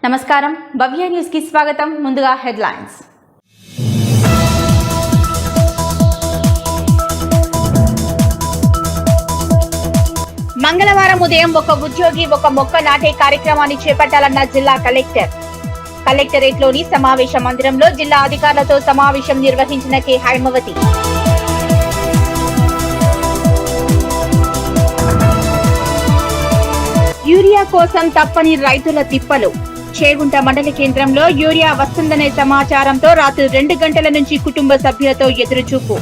నమస్కారం భవ్య న్యూస్ కి స్వాగతం. ముందుగా హెడ్లైన్స్. మంగళవారం ఉదయం ఒక ఉద్యోగి ఒక మొక్క నాటే కార్యక్రమాన్ని చేపట్టాలన్న జిల్లా కలెక్టర్. కలెక్టరేట్లోని సమావేశ మందిరంలో జిల్లా అధికారులతో సమావేశం నిర్వహించిన కె హైమవతి. యూరియా కోసం తప్పని రైతుల తిప్పలు. చేగుంట మండల కేంద్రంలో యూరియా వస్తుందనే సమాచారంతో రాత్రి 2 గంటల నుంచి కుటుంబ సభ్యులతో ఎదురుచూపు.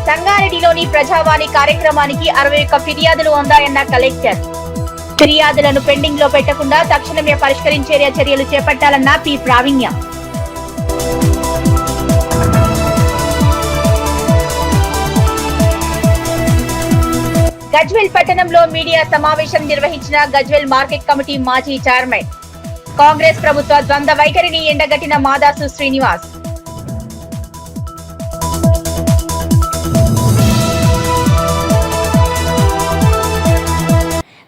సంగారెడ్డిలోని ప్రజావాణి కార్యక్రమానికి 61 ఫిర్యాదులు అందాయన్న కలెక్టర్. ఫిర్యాదులను పెండింగ్ లో పెట్టకుండా తక్షణమే పరిష్కరించే చర్యలు చేపట్టాలన్న పి ప్రావీణ్య. గజ్వేల్ పట్టణంలో మీడియా సమావేశం నిర్వహించిన గజ్వేల్ మార్కెట్ కమిటీ మాజీ చైర్మన్. కాంగ్రెస్ ప్రభుత్వ ద్వంద్వ వైఖరిని ఎండగట్టిన మాదాసు శ్రీనివాస్.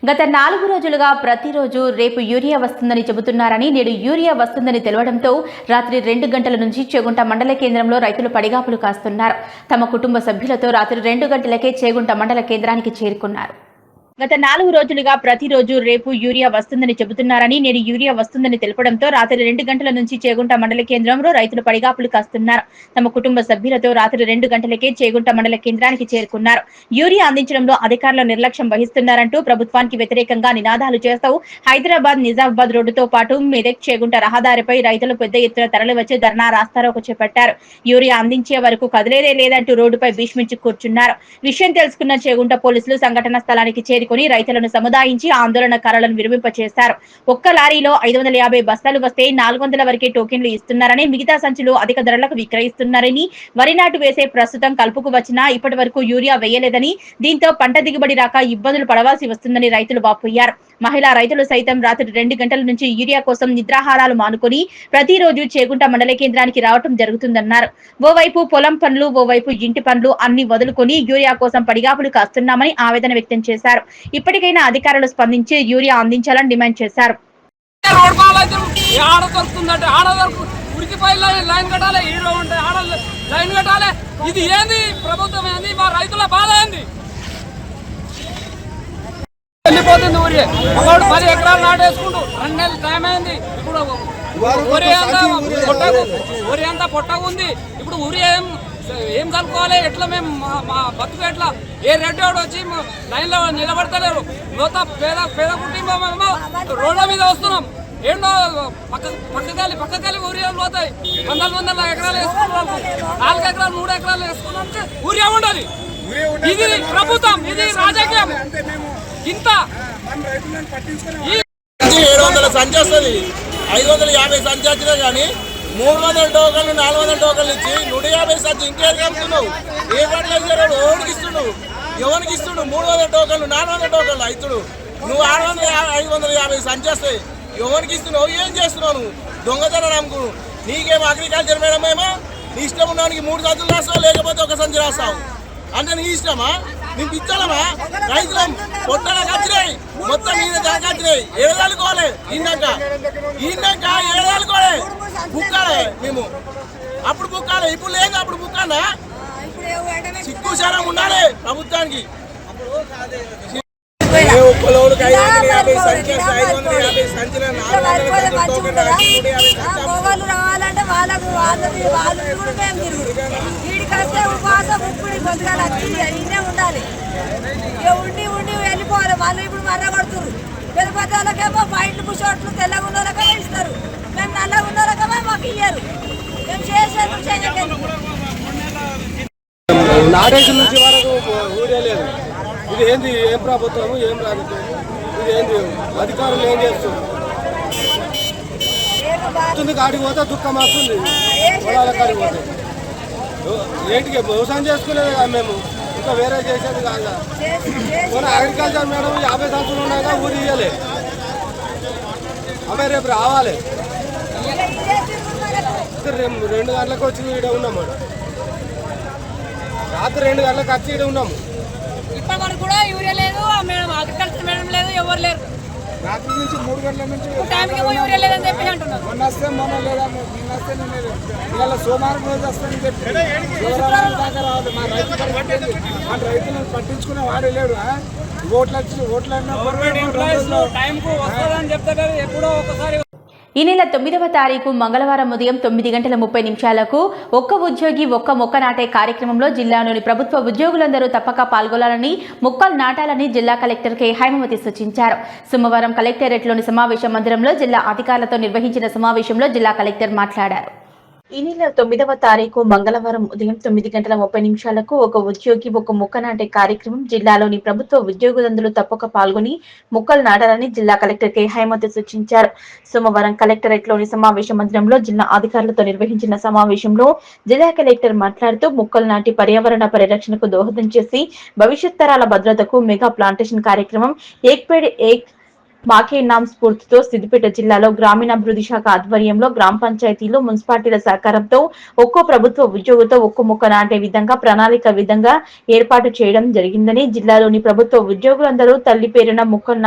గత 4 రోజులుగా ప్రతిరోజు రేపు యూరియా వస్తుందని చెబుతున్నారని, నేడు యూరియా వస్తుందని తెలవడంతో రాత్రి 2 గంటల నుంచి చేగుంట మండల కేంద్రంలో రైతులు పడిగాపులు కాస్తున్నారు. తమ కుటుంబ సభ్యులతో రాత్రి 2 గంటలకే చేగుంట మండల కేంద్రానికి చేరుకున్నారు. గత 4 రోజులుగా ప్రతిరోజు రేపు యూరియా వస్తుందని చెబుతున్నారని, నేడు యూరియా వస్తుందని తెలపడంతో రాత్రి 2 గంటల నుంచి చేగుంట మండల కేంద్రంలో రైతులు పడిగాపులు కాస్తున్నారు. తమ కుటుంబ సభ్యులతో రాత్రి 2 గంటలకే చేగుంట మండల కేంద్రానికి చేరుకున్నారు. యూరియా అందించడంలో అధికారుల నిర్లక్ష్యం వహిస్తున్నారంటూ ప్రభుత్వానికి వ్యతిరేకంగా నినాదాలు చేస్తూ హైదరాబాద్ నిజామాబాద్ రోడ్డుతో పాటు మెదక్ చేగుంట రహదారిపై రైతులు పెద్ద ఎత్తున తరలివచ్చి ధర్నా రాస్తారోకో చేపట్టారు. యూరియా అందించే వరకు కదిలేదే లేదంటూ రోడ్డుపై భీష్మించి కూర్చున్నారు. విషయం తెలుసుకున్న చేగుంట పోలీసులు సంఘటన స్థలానికి చేరుకుని రైతులను సముదాయించి ఆందోళనకారులను విరమింపచేశారు. ఒక్క లారీలో 550 బస్తాలు వస్తే 400 వరకే టోకెన్లు ఇస్తున్నారని, మిగతా సంచులు అధిక ధరలకు విక్రయిస్తున్నారని, వరి నాటు వేసే ప్రస్తుతం కలుపుకు వచ్చినా ఇప్పటి వరకు యూరియా వేయలేదని, దీంతో పంట దిగుబడి రాక ఇబ్బందులు పడవలసి వస్తుందని రైతులు వాపోయారు. మహిళా రైతులు సైతం రాత్రి 2 గంటల నుంచి యూరియా కోసం నిద్రాహారాలు మానుకొని ప్రతిరోజు చేగుంట మండల కేంద్రానికి రావటం జరుగుతుందన్నారు. ఓవైపు పొలం పనులు, ఓవైపు ఇంటి పనులు అన్ని వదులుకొని యూరియా కోసం పడిగాపులు కాస్తున్నామని ఆవేదన వ్యక్తం చేశారు. ఇప్పటికైనా అధికారులు స్పందించి యూరియా అందించాలని డిమాండ్ చేశారు. ఇది ఏంది ప్రభుత్వం ఏంది, మా రైతుల బాధ ఏంది? వెళ్ళిపోతుంది ఊరి 10 ఎకరాలు నాటేసుకుంటూ 2 నెలలు టైం అయింది. ఇప్పుడు ఊరి అంతా పొట్టగా ఉంది. ఇప్పుడు ఊరి ఏం కలుపుకోవాలి? ఎట్లా మేము మా బతుకు ఎట్లా? ఏ రెడ్డోడు వచ్చి లైన్ లో నిలబడతలేరు. లోత పేద కుటుంబం రోడ్ల మీద వస్తున్నాం. ఏంటో పక్కకాలి ఊరియాలు పోతాయి. 100 ఎకరాలు వేసుకున్నాం, 4 ఎకరాలు 3 ఎకరాలు వేసుకున్నాం. ఊరియా ఉండదు. ఇది ప్రభుత్వం, ఇది రాజకీయం. ఇంత 700 సంచి వస్తుంది, 550 సంచి వచ్చినా కానీ 300 టోకన్లు 400 టోకన్లు ఇచ్చి 150 సంచి ఇంకేది కలుపుతున్నావు? ఏ పట్ల ఎవరికి ఇస్తున్నావు? ఎవరికి ఇస్తున్నావు? 300 టోకన్లు 400 టోకన్లు అవుతుడు. నువ్వు 550 సంచి వస్తాయి, ఎవరికి ఇస్తున్నావు? ఏం చేస్తున్నావు? నువ్వు దొంగతనం నమ్ముకున్నావు. నీకేమో అగ్రికల్చర్ మేడం ఏమో నీ ఇష్టం ఉన్నానికి 3 సంచులు రాస్తావు, లేకపోతే 1 సంచి రాస్తావు. అంటే నీ ఇష్టమా? నీకు ఇచ్చాలమా? రైతులం పొట్టగా వచ్చినాయి, మొత్తం మీద దాకొచ్చినాయి. ఏడాలుకోవాలి ఈనాక ఏడాలుకోవాలి, బుక్కాలే మేము. అప్పుడు బుక్కాలి, ఇప్పుడు లేదు. అప్పుడు బుక్కానా? సిగ్గు శరం ఉండాలి ప్రభుత్వానికి. ఒక్కలోడికి 550 సంఖ్య 550 సంచుల 400 రావాలంటే వాళ్ళకు వీడికొస్తే ఉపవాసం ఉప్పుడు పొద్దుగాల ఇన్నే ఉండాలి. ఉండి వెళ్ళిపోవాలి. వాళ్ళు ఇప్పుడు మర్రగొడుతున్నారు. పెద్ద పెద్ద వాళ్ళకేమో పాయింట్లు పుషోట్లు తెల్లగా ఉన్న వాళ్ళకేమో ఇస్తారు. మేము నల్లగా ఉన్న వాళ్ళకేమో మాకు ఇయ్యరు. మేము చేసేది చేయలేదు. నాటేషన్ నుంచి వరకు ఊరే లేదు. ఇది ఏంది? ఏం ప్రభుత్వము, ఏం రాజకీయం? ఇది ఏంది? అధికారులు ఏం చేస్తారు? కాడికి పోతే దుఃఖం వస్తుంది. పొలాల కాడికి పోతే ఏంటికి వ్యవసాయం చేసుకునేది కాదు, మేము ఇంకా వేరే చేసేది కాదు. అగ్రికల్చర్ మేడం 50 సంవత్సరాలు ఉన్నాక ఊరు ఇవ్వలే. అమ్మాయి రేపు రావాలి. 2 గంటలకు వచ్చి ఇక్కడ ఉన్నాం. రాత్రి 2 గంటలకు వచ్చి ఇక్కడ ఉన్నాము. ఇప్పటి వరకు కూడా యూరియా లేదు, మేడం అగ్రికల్చర్ మేడం లేదు, ఎవరు లేరు. రాత్రి నుంచి 3 గంటల నుంచి టైంకి యూరియా లేదని చెప్పి అంటున్నారు. మొన్న వస్తే మొన్న లేదా నిన్న వస్తే నిన్న ఇవాళ సోమవారం రోజు వస్తానని చెప్పి శుక్రవారం దాకా రావాలి. మా రైతులను పట్టించుకునే వాడే లేడు. టైంకు వస్తుందని చెప్తారు ఎప్పుడో ఒకసారి. ఈ నెల 9వ తారీఖు మంగళవారం ఉదయం 9:30 ఒక్క ఉద్యోగి ఒక్క మొక్క నాటే కార్యక్రమంలో జిల్లాలోని ప్రభుత్వ ఉద్యోగులందరూ తప్పక పాల్గొనాలని, మొక్కలు నాటాలని జిల్లా కలెక్టర్ కె హైమవతి సూచించారు. సోమవారం కలెక్టరేట్లోని సమావేశ మందిరంలో జిల్లా అధికారులతో నిర్వహించిన సమావేశంలో జిల్లా కలెక్టర్ మాట్లాడారు. ఈ నెల 9వ తారీఖు మంగళవారం ఉదయం 9:30 ఒక ఉద్యోగి ఒక మొక్క నాటే కార్యక్రమం జిల్లాలోని ప్రభుత్వ ఉద్యోగులందరూ తప్పక పాల్గొని మొక్కలు నాటాలని జిల్లా కలెక్టర్ కె హైమవతి సూచించారు. సోమవారం కలెక్టరేట్లోని సమావేశ మందిరంలో జిల్లా అధికారులతో నిర్వహించిన సమావేశంలో జిల్లా కలెక్టర్ మాట్లాడుతూ మొక్కలు నాటి పర్యావరణ పరిరక్షణకు దోహదం చేసి భవిష్యత్ తరాల భద్రతకు మెగా ప్లాంటేషన్ కార్యక్రమం ఏక్ పేడ్ ఏక్ మాకే నామ్ స్ఫూర్తితో సిద్దిపేట జిల్లాలో గ్రామీణాభివృద్ధి శాఖ ఆధ్వర్యంలో గ్రామ పంచాయతీలు, మున్సిపాలిటీల సహకారంతో ఒక్కో ప్రభుత్వ ఉద్యోగితో ఒక్కో మొక్క నాటే విధంగా ప్రణాళిక విధంగా ఏర్పాటు చేయడం జరిగిందని, జిల్లాలోని ప్రభుత్వ ఉద్యోగులందరూ తల్లి పేరున మొక్కలు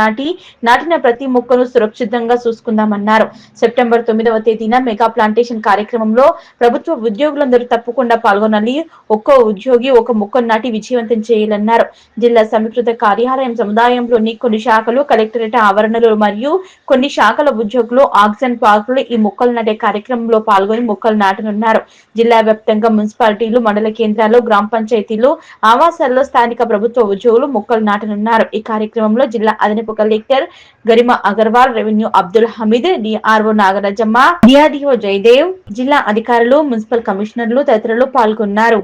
నాటిన ప్రతి మొక్కను సురక్షితంగా చూసుకుందామన్నారు. సెప్టెంబర్ 9వ తేదీన మెగా ప్లాంటేషన్ కార్యక్రమంలో ప్రభుత్వ ఉద్యోగులందరూ తప్పకుండా పాల్గొనాలి, ఒక్కో ఉద్యోగి ఒక మొక్కను నాటి విజయవంతం చేయాలన్నారు. జిల్లా సమీకృత కార్యాలయం సముదాయంలోని కొన్ని శాఖలు, కలెక్టరేట్ ఆవరణ మరియు కొన్ని శాఖల ఉద్యోగులు ఆక్సిజన్ పార్కులు ఈ మొక్కలు నాటే కార్యక్రమంలో పాల్గొని మొక్కలు నాటనున్నారు. జిల్లా వ్యాప్తంగా మున్సిపాలిటీలు, మండల కేంద్రాలు, గ్రామ పంచాయతీలు, ఆవాసాల్లో స్థానిక ప్రభుత్వ ఉద్యోగులు మొక్కలు నాటనున్నారు. ఈ కార్యక్రమంలో జిల్లా అదనపు collector Garima Agarwal, revenue Abdul Hameed, DRO Nagarajamma, DRDO Jayadev, జిల్లా అధికారులు, మున్సిపల్ కమిషనర్లు తదితరులు పాల్గొన్నారు.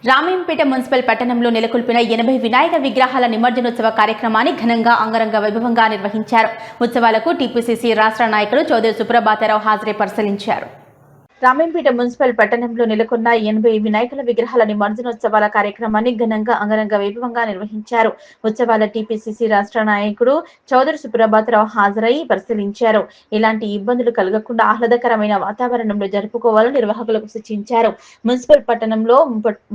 రామేంపేట మున్సిపల్ పట్టణంలో నెలకొల్పిన 80 వినాయక విగ్రహాల నిమజ్జనోత్సవ కార్యక్రమాన్ని ఘనంగా అంగరంగ వైభవంగా నిర్వహించారు. ఉత్సవాలకు టీపీసీసీ రాష్ట్ర నాయకులు చౌదరి సుప్రభాతరావు హాజరై పరిశీలించారు. రామేంపేట మున్సిపల్ పట్టణంలో నెలకొన్న 80 వినాయకుల విగ్రహాల నిమజ్జనోత్సవాల కార్యక్రమాన్ని ఘనంగా అంగరంగ వైభవంగా నిర్వహించారు. ఉత్సవాల టీపీసీసీ రాష్ట్ర నాయకుడు చౌదరి సుప్రభాతరావు హాజరై పరిశీలించారు. ఎలాంటి ఇబ్బందులు కలగకుండా ఆహ్లాదకరమైన వాతావరణంలో జరుపుకోవాలని నిర్వాహకులకు సూచించారు. మున్సిపల్ పట్టణంలో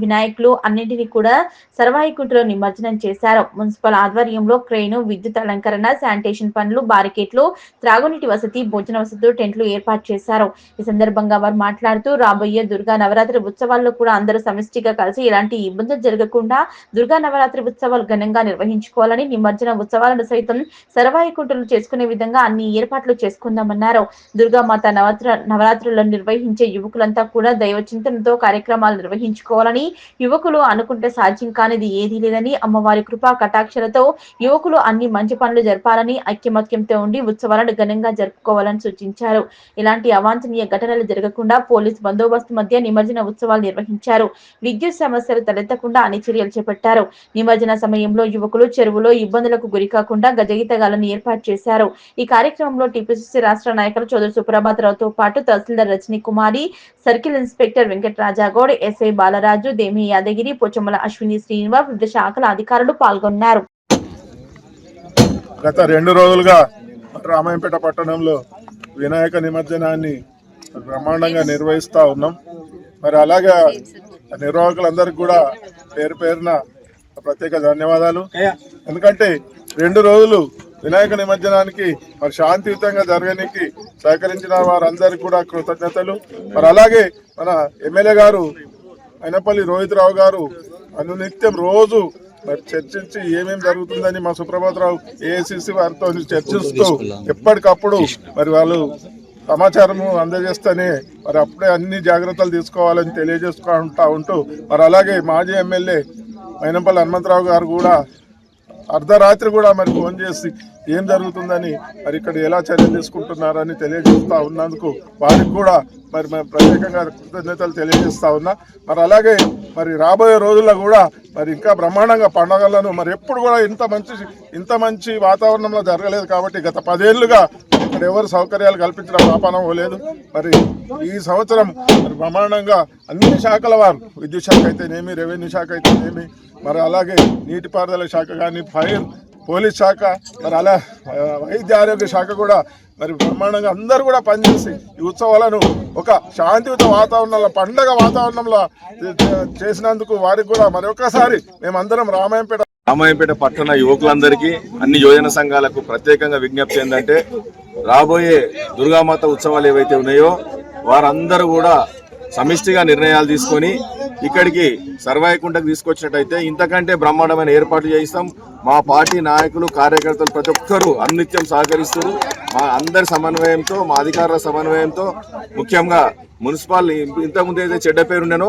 వినాయకులు అన్నింటినీ కూడా సర్వాయికుంటలో నిమజ్జనం చేశారు. మున్సిపల్ ఆధ్వర్యంలో క్రెయిన్, విద్యుత్ అలంకరణ, శానిటేషన్ పనులు, బారికేట్లు, త్రాగునీటి వసతి, భోజన వసతులు, టెంట్లు ఏర్పాటు చేశారు. ఈ సందర్భంగా మాట్లాడుతూ రాబోయే దుర్గా నవరాత్రి ఉత్సవాల్లో కూడా అందరూ సమిష్టిగా కలిసి ఎలాంటి ఇబ్బందులు జరగకుండా దుర్గా నవరాత్రి ఉత్సవాలు ఘనంగా నిర్వహించుకోవాలని, నిమజ్జన ఉత్సవాలను సైతం సర్వాయికుంటలు చేసుకునే విధంగా అన్ని ఏర్పాట్లు చేసుకుందామన్నారు. దుర్గామాత నవరాత్రులను నిర్వహించే యువకులంతా కూడా దైవ చింతనతో కార్యక్రమాలు నిర్వహించుకోవాలని, యువకులు అనుకుంటే సాధ్యం కానిది ఏదీ లేదని, అమ్మవారి కృపా కటాక్షలతో యువకులు అన్ని మంచి పనులు జరపాలని, ఐక్యమత్యంతో ఉండి ఉత్సవాలను ఘనంగా జరుపుకోవాలని సూచించారు. ఇలాంటి అవాంఛనీయ ఘటనలు జరగకుండా పోలీస్ బందోబస్తు మధ్య నిమజ్జన ఉత్సవాలు నిర్వహించారు. విద్యుత్ సమస్యలు తలెత్తకుండా అన్ని చర్యలు చేపట్టారు. నిమజ్జన సమయంలో యువకులు చెరువులో ఇబ్బందులకు గురికాకుండా గజగీతగాలను ఏర్పాటు చేశారు. ఈ కార్యక్రమంలో టీపీసీసీ రాష్ట్ర నాయకులు చౌదరి సుప్రభాతరావుతో పాటు tahsildar Rajani Kumari, circle inspector Venkatarajagoud, SI Balaraju, Demi Yadagiri, పోచమ్మల అశ్విని శ్రీనివాస్, వివిధ శాఖల అధికారులు పాల్గొన్నారు. గత 2 రోజులుగా రామాయంపేట పట్టణంలో వినాయక నిమజ్జనాన్ని బ్రహ్మాండంగా నిర్వహిస్తూ ఉన్నాం. మరి అలాగే నిర్వాహకులందరికీ కూడా పేరు పేరున ప్రత్యేక ధన్యవాదాలు. ఎందుకంటే 2 రోజులు వినాయక నిమజ్జనానికి మరి శాంతియుతంగా జరగడానికి సహకరించిన వారందరికీ కూడా కృతజ్ఞతలు. మరి అలాగే మన ఎమ్మెల్యే గారు అయినపల్లి రోహిత్ రావు గారు అనునిత్యం రోజు మరి చర్చించి ఏమేమి జరుగుతుందని మా సుప్రభాతరావు ఏఐసిసి వారితో చర్చిస్తూ ఎప్పటికప్పుడు మరి వాళ్ళు సమాచారము అందజేస్తేనే మరి అప్పుడే అన్ని జాగ్రత్తలు తీసుకోవాలని తెలియజేసుకుంటూ ఉంటూ మరి అలాగే మాజీ ఎమ్మెల్యే మైనంపల్లి హనుమంతరావు గారు కూడా అర్ధరాత్రి కూడా మరి ఫోన్ చేసి ఏం జరుగుతుందని మరి ఇక్కడ ఎలా చర్యలు తీసుకుంటున్నారని తెలియజేస్తూ ఉన్నందుకు వారికి కూడా మరి ప్రత్యేకంగా కృతజ్ఞతలు తెలియజేస్తా ఉన్నా. మరి అలాగే మరి రాబోయే రోజుల్లో కూడా మరి ఇంకా బ్రహ్మాండంగా పండుగలను మరి ఎప్పుడు కూడా ఇంత మంచి వాతావరణంలో జరగలేదు. కాబట్టి గత 10 ఏళ్లుగా ఇక్కడ ఎవరు సౌకర్యాలు కల్పించడం పాపనం లేదు. మరి ఈ సంవత్సరం మరి బ్రహ్మాండంగా అన్ని శాఖల వారు, విద్యుత్ శాఖ అయితేనేమి, రెవెన్యూ శాఖ అయితేనేమి, మరి అలాగే నీటిపారుదల శాఖ కానీ, ఫైర్, పోలీస్ శాఖ, మరి అలా వైద్య ఆరోగ్య శాఖ కూడా మరి బ్రహ్మాండంగా అందరూ కూడా పనిచేసి ఈ ఉత్సవాలను ఒక శాంతియుత వాతావరణంలో, పండగ వాతావరణంలో చేసినందుకు వారికి కూడా మరొకసారి మేమందరం రామాయంపేట పట్టణ యువకులందరికీ, అన్ని యువజన సంఘాలకు ప్రత్యేకంగా విజ్ఞప్తి ఏంటంటే, రాబోయే దుర్గామాత ఉత్సవాలు ఏవైతే ఉన్నాయో వారందరూ కూడా సమిష్టిగా నిర్ణయాలు తీసుకొని ఇక్కడికి సర్వాయకుంటకు తీసుకొచ్చినట్టయితే ఇంతకంటే బ్రహ్మాండమైన ఏర్పాట్లు చేయిస్తాం. మా పార్టీ నాయకులు, కార్యకర్తలు ప్రతి ఒక్కరూ అన్నిత్యం సహకరిస్తారు. మా అందరి సమన్వయంతో, మా అధికారుల సమన్వయంతో, ముఖ్యంగా మున్సిపల్ ఇంతకుముందు అయితే చెడ్డ పేరుండేనో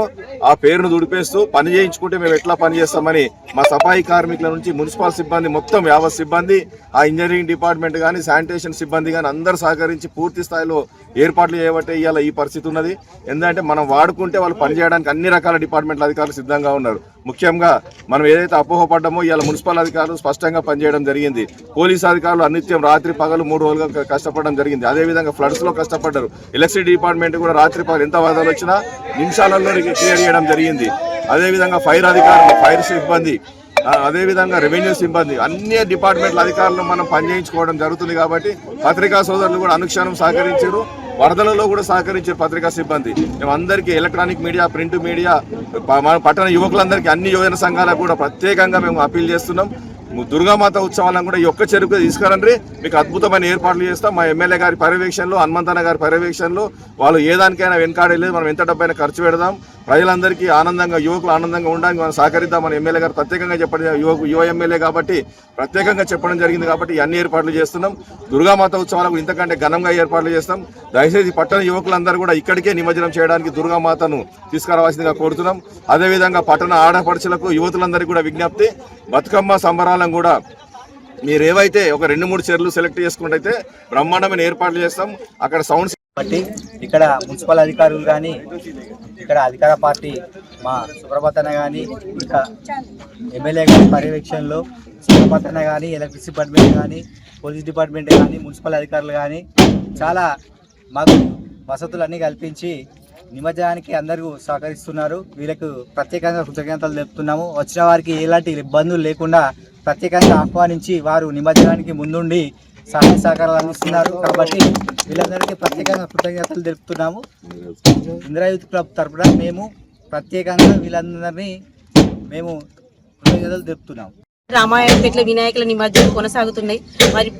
ఆ పేరును దుడిపేస్తూ పని చేయించుకుంటే మేము ఎట్లా పని చేస్తామని మా సఫాయి కార్మికుల నుంచి మున్సిపల్ సిబ్బంది మొత్తం 50 సిబ్బంది, ఆ ఇంజనీరింగ్ డిపార్ట్మెంట్ కానీ, శానిటేషన్ సిబ్బంది కానీ అందరూ సహకరించి పూర్తి స్థాయిలో ఏర్పాట్లు చేయబట్టే ఇవాళ ఈ పరిస్థితి ఉన్నది. ఎందుకంటే మనం వాడుకుంటే వాళ్ళు పనిచేయడానికి అన్ని రకాల డిపార్ట్మెంట్ల అధికారులు సిద్ధంగా ఉన్నారు. ముఖ్యంగా మనం ఏదైతే అపోహపడ్డామో ఇవాళ మున్సిపల్ అధికారులు స్పష్టంగా పనిచేయడం జరిగింది. పోలీసు అధికారులు అనిత్యం రాత్రి పగలు 3 రోజులుగా కష్టపడడం జరిగింది. అదేవిధంగా ఫ్లడ్స్ లో కష్టపడ్డారు. ఎలక్ట్రిసిటీ డిపార్ట్మెంట్ కూడా రాత్రి పగలు ఎంత వరదలు వచ్చినా నిమిషాలలో క్లియర్ చేయడం జరిగింది. అదేవిధంగా ఫైర్ అధికారులు, ఫైర్ సిబ్బంది, అదేవిధంగా రెవెన్యూ సిబ్బంది, అన్ని డిపార్ట్మెంట్ల అధికారులు మనం పనిచేయించుకోవడం జరుగుతుంది. కాబట్టి పత్రికా సోదరులు కూడా అనుక్షణం సహకరించారు. వరదలలో కూడా సహకరించారు పత్రికా సిబ్బంది. మేమందరికీ ఎలక్ట్రానిక్ మీడియా, ప్రింట్ మీడియా, మన పట్టణ యువకులందరికీ, అన్ని యువజన సంఘాలకు కూడా ప్రత్యేకంగా మేము అప్పీల్ చేస్తున్నాం. దుర్గామాత ఉత్సవాలను కూడా ఈ ఒక్క చెరుకు తీసుకురండి, మీకు అద్భుతమైన ఏర్పాట్లు చేస్తాం. మా ఎమ్మెల్యే గారి పర్యవేక్షణలో, హనుమంతన్న గారి పర్యవేక్షణలో వాళ్ళు ఏ దానికైనా వెనకాడలేదు. మనం ఎంత డబ్బైనా ఖర్చు పెడదాం. ప్రజలందరికీ ఆనందంగా, యువకులు ఆనందంగా ఉండడానికి మనం సహకరిద్దాం. మన ఎమ్మెల్యే గారు ప్రత్యేకంగా చెప్పడం, యువ ఎమ్మెల్యే కాబట్టి ప్రత్యేకంగా చెప్పడం జరిగింది. కాబట్టి అన్ని ఏర్పాట్లు చేస్తున్నాం. దుర్గామాత ఉత్సవాలకు ఇంతకంటే ఘనంగా ఏర్పాట్లు చేస్తాం. దయచేసి పట్టణ యువకులందరూ కూడా ఇక్కడికే నిమజ్జనం చేయడానికి దుర్గామాతను తీసుకురావాల్సిందిగా కోరుతున్నాం. అదేవిధంగా పట్టణ ఆడపడుచులకు, యువతులందరికీ కూడా విజ్ఞప్తి, బతుకమ్మ సంబరాలను కూడా మీరు ఏవైతే ఒక 2-3 చీరలు సెలెక్ట్ చేసుకుంటే బ్రహ్మాండమైన ఏర్పాట్లు చేస్తాం. అక్కడ సౌండ్స్ బట్టి ఇక్కడ మున్సిపల్ అధికారులు కానీ, ఇక్కడ అధికార పార్టీ మా సుప్రభాతన్న కానీ, ఇంకా ఎమ్మెల్యే గారి పర్యవేక్షణలో సుప్రభాతన్న కానీ, ఎలక్ట్రిసిటీ డిపార్ట్మెంట్ కానీ, పోలీస్ డిపార్ట్మెంట్ కానీ, మున్సిపల్ అధికారులు కానీ చాలా మాకు వసతులన్నీ కల్పించి నిమజ్జనానికి అందరూ సహకరిస్తున్నారు. వీళ్ళకు ప్రత్యేకంగా కృతజ్ఞతలు తెలుపుతున్నాము. వచ్చిన వారికి ఎలాంటి ఇబ్బందులు లేకుండా ప్రత్యేకంగా ఆహ్వానించి వారు నిమజ్జనానికి ముందుండి సహాయ సహకారాలు అందిస్తున్నారు. కాబట్టి వీళ్ళందరికీ ప్రత్యేకంగా కృతజ్ఞతలు తెలుపుతున్నాము. ఇందిరా యూత్ క్లబ్ తరఫున మేము ప్రత్యేకంగా వీళ్ళందరినీ మేము కృతజ్ఞతలు తెలుపుతున్నాము. రామాయంపేటలో వినాయకుల నిమజ్జనం కొనసాగుతున్నాయి. మరి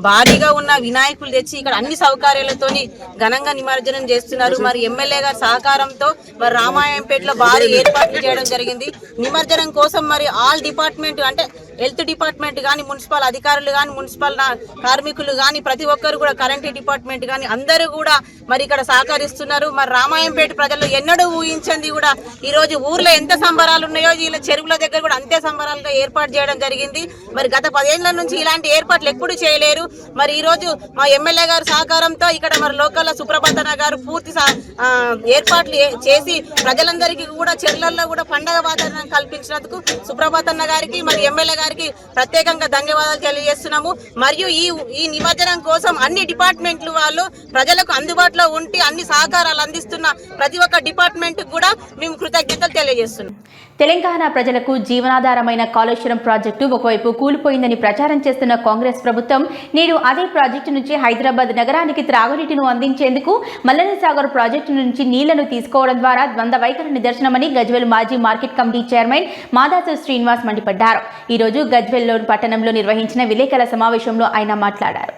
భారీగా ఉన్న వినాయకులు తెచ్చి ఇక్కడ అన్ని సౌకర్యాలతోని ఘనంగా నిమజ్జనం చేస్తున్నారు. మరి ఎమ్మెల్యే గారి సహకారంతో మరి రామాయంపేటలో భారీ ఏర్పాట్లు చేయడం జరిగింది. నిమజ్జనం కోసం మరి ఆల్ డిపార్ట్మెంట్ అంటే హెల్త్ డిపార్ట్మెంట్ కానీ, మున్సిపల్ అధికారులు కానీ, మున్సిపల్ కార్మికులు కానీ, ప్రతి ఒక్కరు కూడా కరెంట్ డిపార్ట్మెంట్ కానీ అందరూ కూడా మరి ఇక్కడ సహకరిస్తున్నారు. మరి రామాయంపేట ప్రజలు ఎన్నడూ ఊహించింది కూడా ఈరోజు ఊర్లో ఎంత సంబరాలు ఉన్నాయో వీళ్ళ చెరువుల దగ్గర కూడా అంతే సంబరాలుగా ఏర్పాటు చేయడం జరిగింది. మరి గత 10 ఏళ్ల నుంచి ఇలాంటి ఏర్పాట్లు ఎప్పుడు చేయలేరు. మరి ఈ రోజు మా ఎమ్మెల్యే గారి సహకారంతో ఇక్కడ మరి లోకల్ సుప్రభాతన్న గారు పూర్తి ఏర్పాట్లు చేసి ప్రజలందరికీ కూడా చెరువులలో కూడా పండగ వాతావరణం కల్పించినందుకు సుప్రభాతన్న గారికి, మరి ఎమ్మెల్యే గారికి ప్రత్యేకంగా ధన్యవాదాలు తెలియజేస్తున్నాము. మరియు ఈ నిమజ్జనం కోసం అన్ని డిపార్ట్మెంట్లు వాళ్ళు ప్రజలకు అందుబాటులో ఉండి అన్ని సహకారాలు అందిస్తున్న ప్రతి ఒక్క డిపార్ట్మెంట్ కూడా మేము కృతజ్ఞతలు తెలియజేస్తున్నాం. తెలంగాణ ప్రజలకు జీవనాధారమైన కాళేశ్వరం ప్రాజెక్టు ఒకవైపు కూలిపోయిందని ప్రచారం చేస్తున్న కాంగ్రెస్ ప్రభుత్వం నేడు అదే ప్రాజెక్టు నుంచి హైదరాబాద్ నగరానికి త్రాగునీటిని అందించేందుకు మల్లన్న సాగర్ ప్రాజెక్టు నుంచి నీళ్లను తీసుకోవడం ద్వారా ద్వంద్వ వైఖరి నిదర్శనమని గజ్వేల్ మాజీ market committee chairman Madasu Srinivas మండిపడ్డారు. ఈ రోజు గజ్వేల్ పట్టణంలో నిర్వహించిన విలేకరుల సమావేశంలో ఆయన మాట్లాడారు.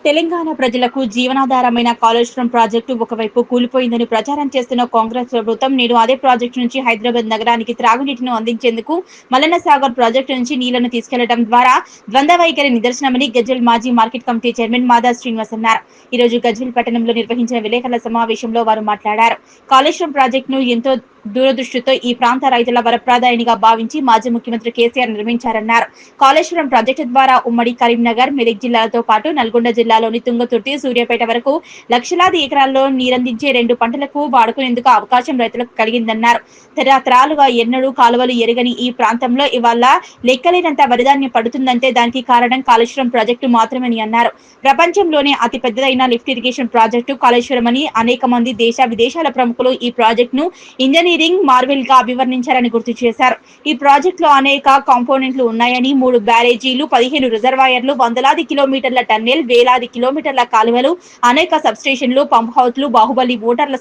తెలంగాణ ప్రజలకు జీవనాధారమైన కాళేశ్వరం ప్రాజెక్టు ఒకవైపు కూలిపోయిందని ప్రచారం చేస్తున్న కాంగ్రెస్ ప్రభుత్వం నేడు అదే ప్రాజెక్టు నుంచి హైదరాబాద్ నగరానికి త్రాగునీటిని అందించేందుకు మల్లన్న సాగర్ ప్రాజెక్టు నుంచి నీళ్లను తీసుకెళ్లడం ద్వారా ద్వంద్వ వైఖరి నిదర్శనమని గజ్వేల్ మాజీ మార్కెట్ కమిటీ చైర్మన్ మాదా శ్రీనివాస్ అన్నారు. ఈ రోజు గజ్వేల్ పట్టణంలో నిర్వహించిన విలేకరుల సమావేశంలో వారు మాట్లాడారు. కాళేశ్వరం ప్రాజెక్టును ఎంతో దూరదృష్టితో ఈ ప్రాంత రైతుల వరప్రదాయనిగా భావించి మాజీ ముఖ్యమంత్రి కేసీఆర్ నిర్మించారన్నారు. కాళేశ్వరం ప్రాజెక్టు ద్వారా ఉమ్మడి కరీంనగర్, మెదక్ జిల్లాలతో పాటు నల్గొండ జిల్లాలోని తుంగతుర్తి, సూర్యాపేట వరకు లక్షలాది ఎకరాల్లో నీరందించే 2 పంటలకు వాడుకునేందుకు అవకాశం రైతులకు కలిగిందన్నారు. తరతరాలుగా ఎన్నడూ కాలువలు ఎరగని ఈ ప్రాంతంలో ఇవాళ లెక్కలేనంత వరిధాన్యం పడుతుందంటే దానికి కారణం కాళేశ్వరం ప్రాజెక్టు మాత్రమని అన్నారు. ప్రపంచంలోనే అతి పెద్దదైన లిఫ్ట్ ఇరిగేషన్ ప్రాజెక్టు కాళేశ్వరం అని అనేక మంది దేశ విదేశాల ప్రముఖులు ఈ ప్రాజెక్టును ఇంజనీరింగ్ రైల్వే రింగ్ మార్వెల్ గా అభివర్ణించారని గుర్తు చేశారు. ఈ ప్రాజెక్టులో అనేక కాంపోనెంట్లు ఉన్నాయని, 3 బ్యారేజీలు, 15 రిజర్వాయర్లు, వందలాది కిలోమీటర్ల టన్నెల్, వేలాది కిలోమీటర్ల కాలువలు, అనేక సబ్స్టేషన్లు, పంప్ హౌస్లు, బాహుబలి మోటార్ల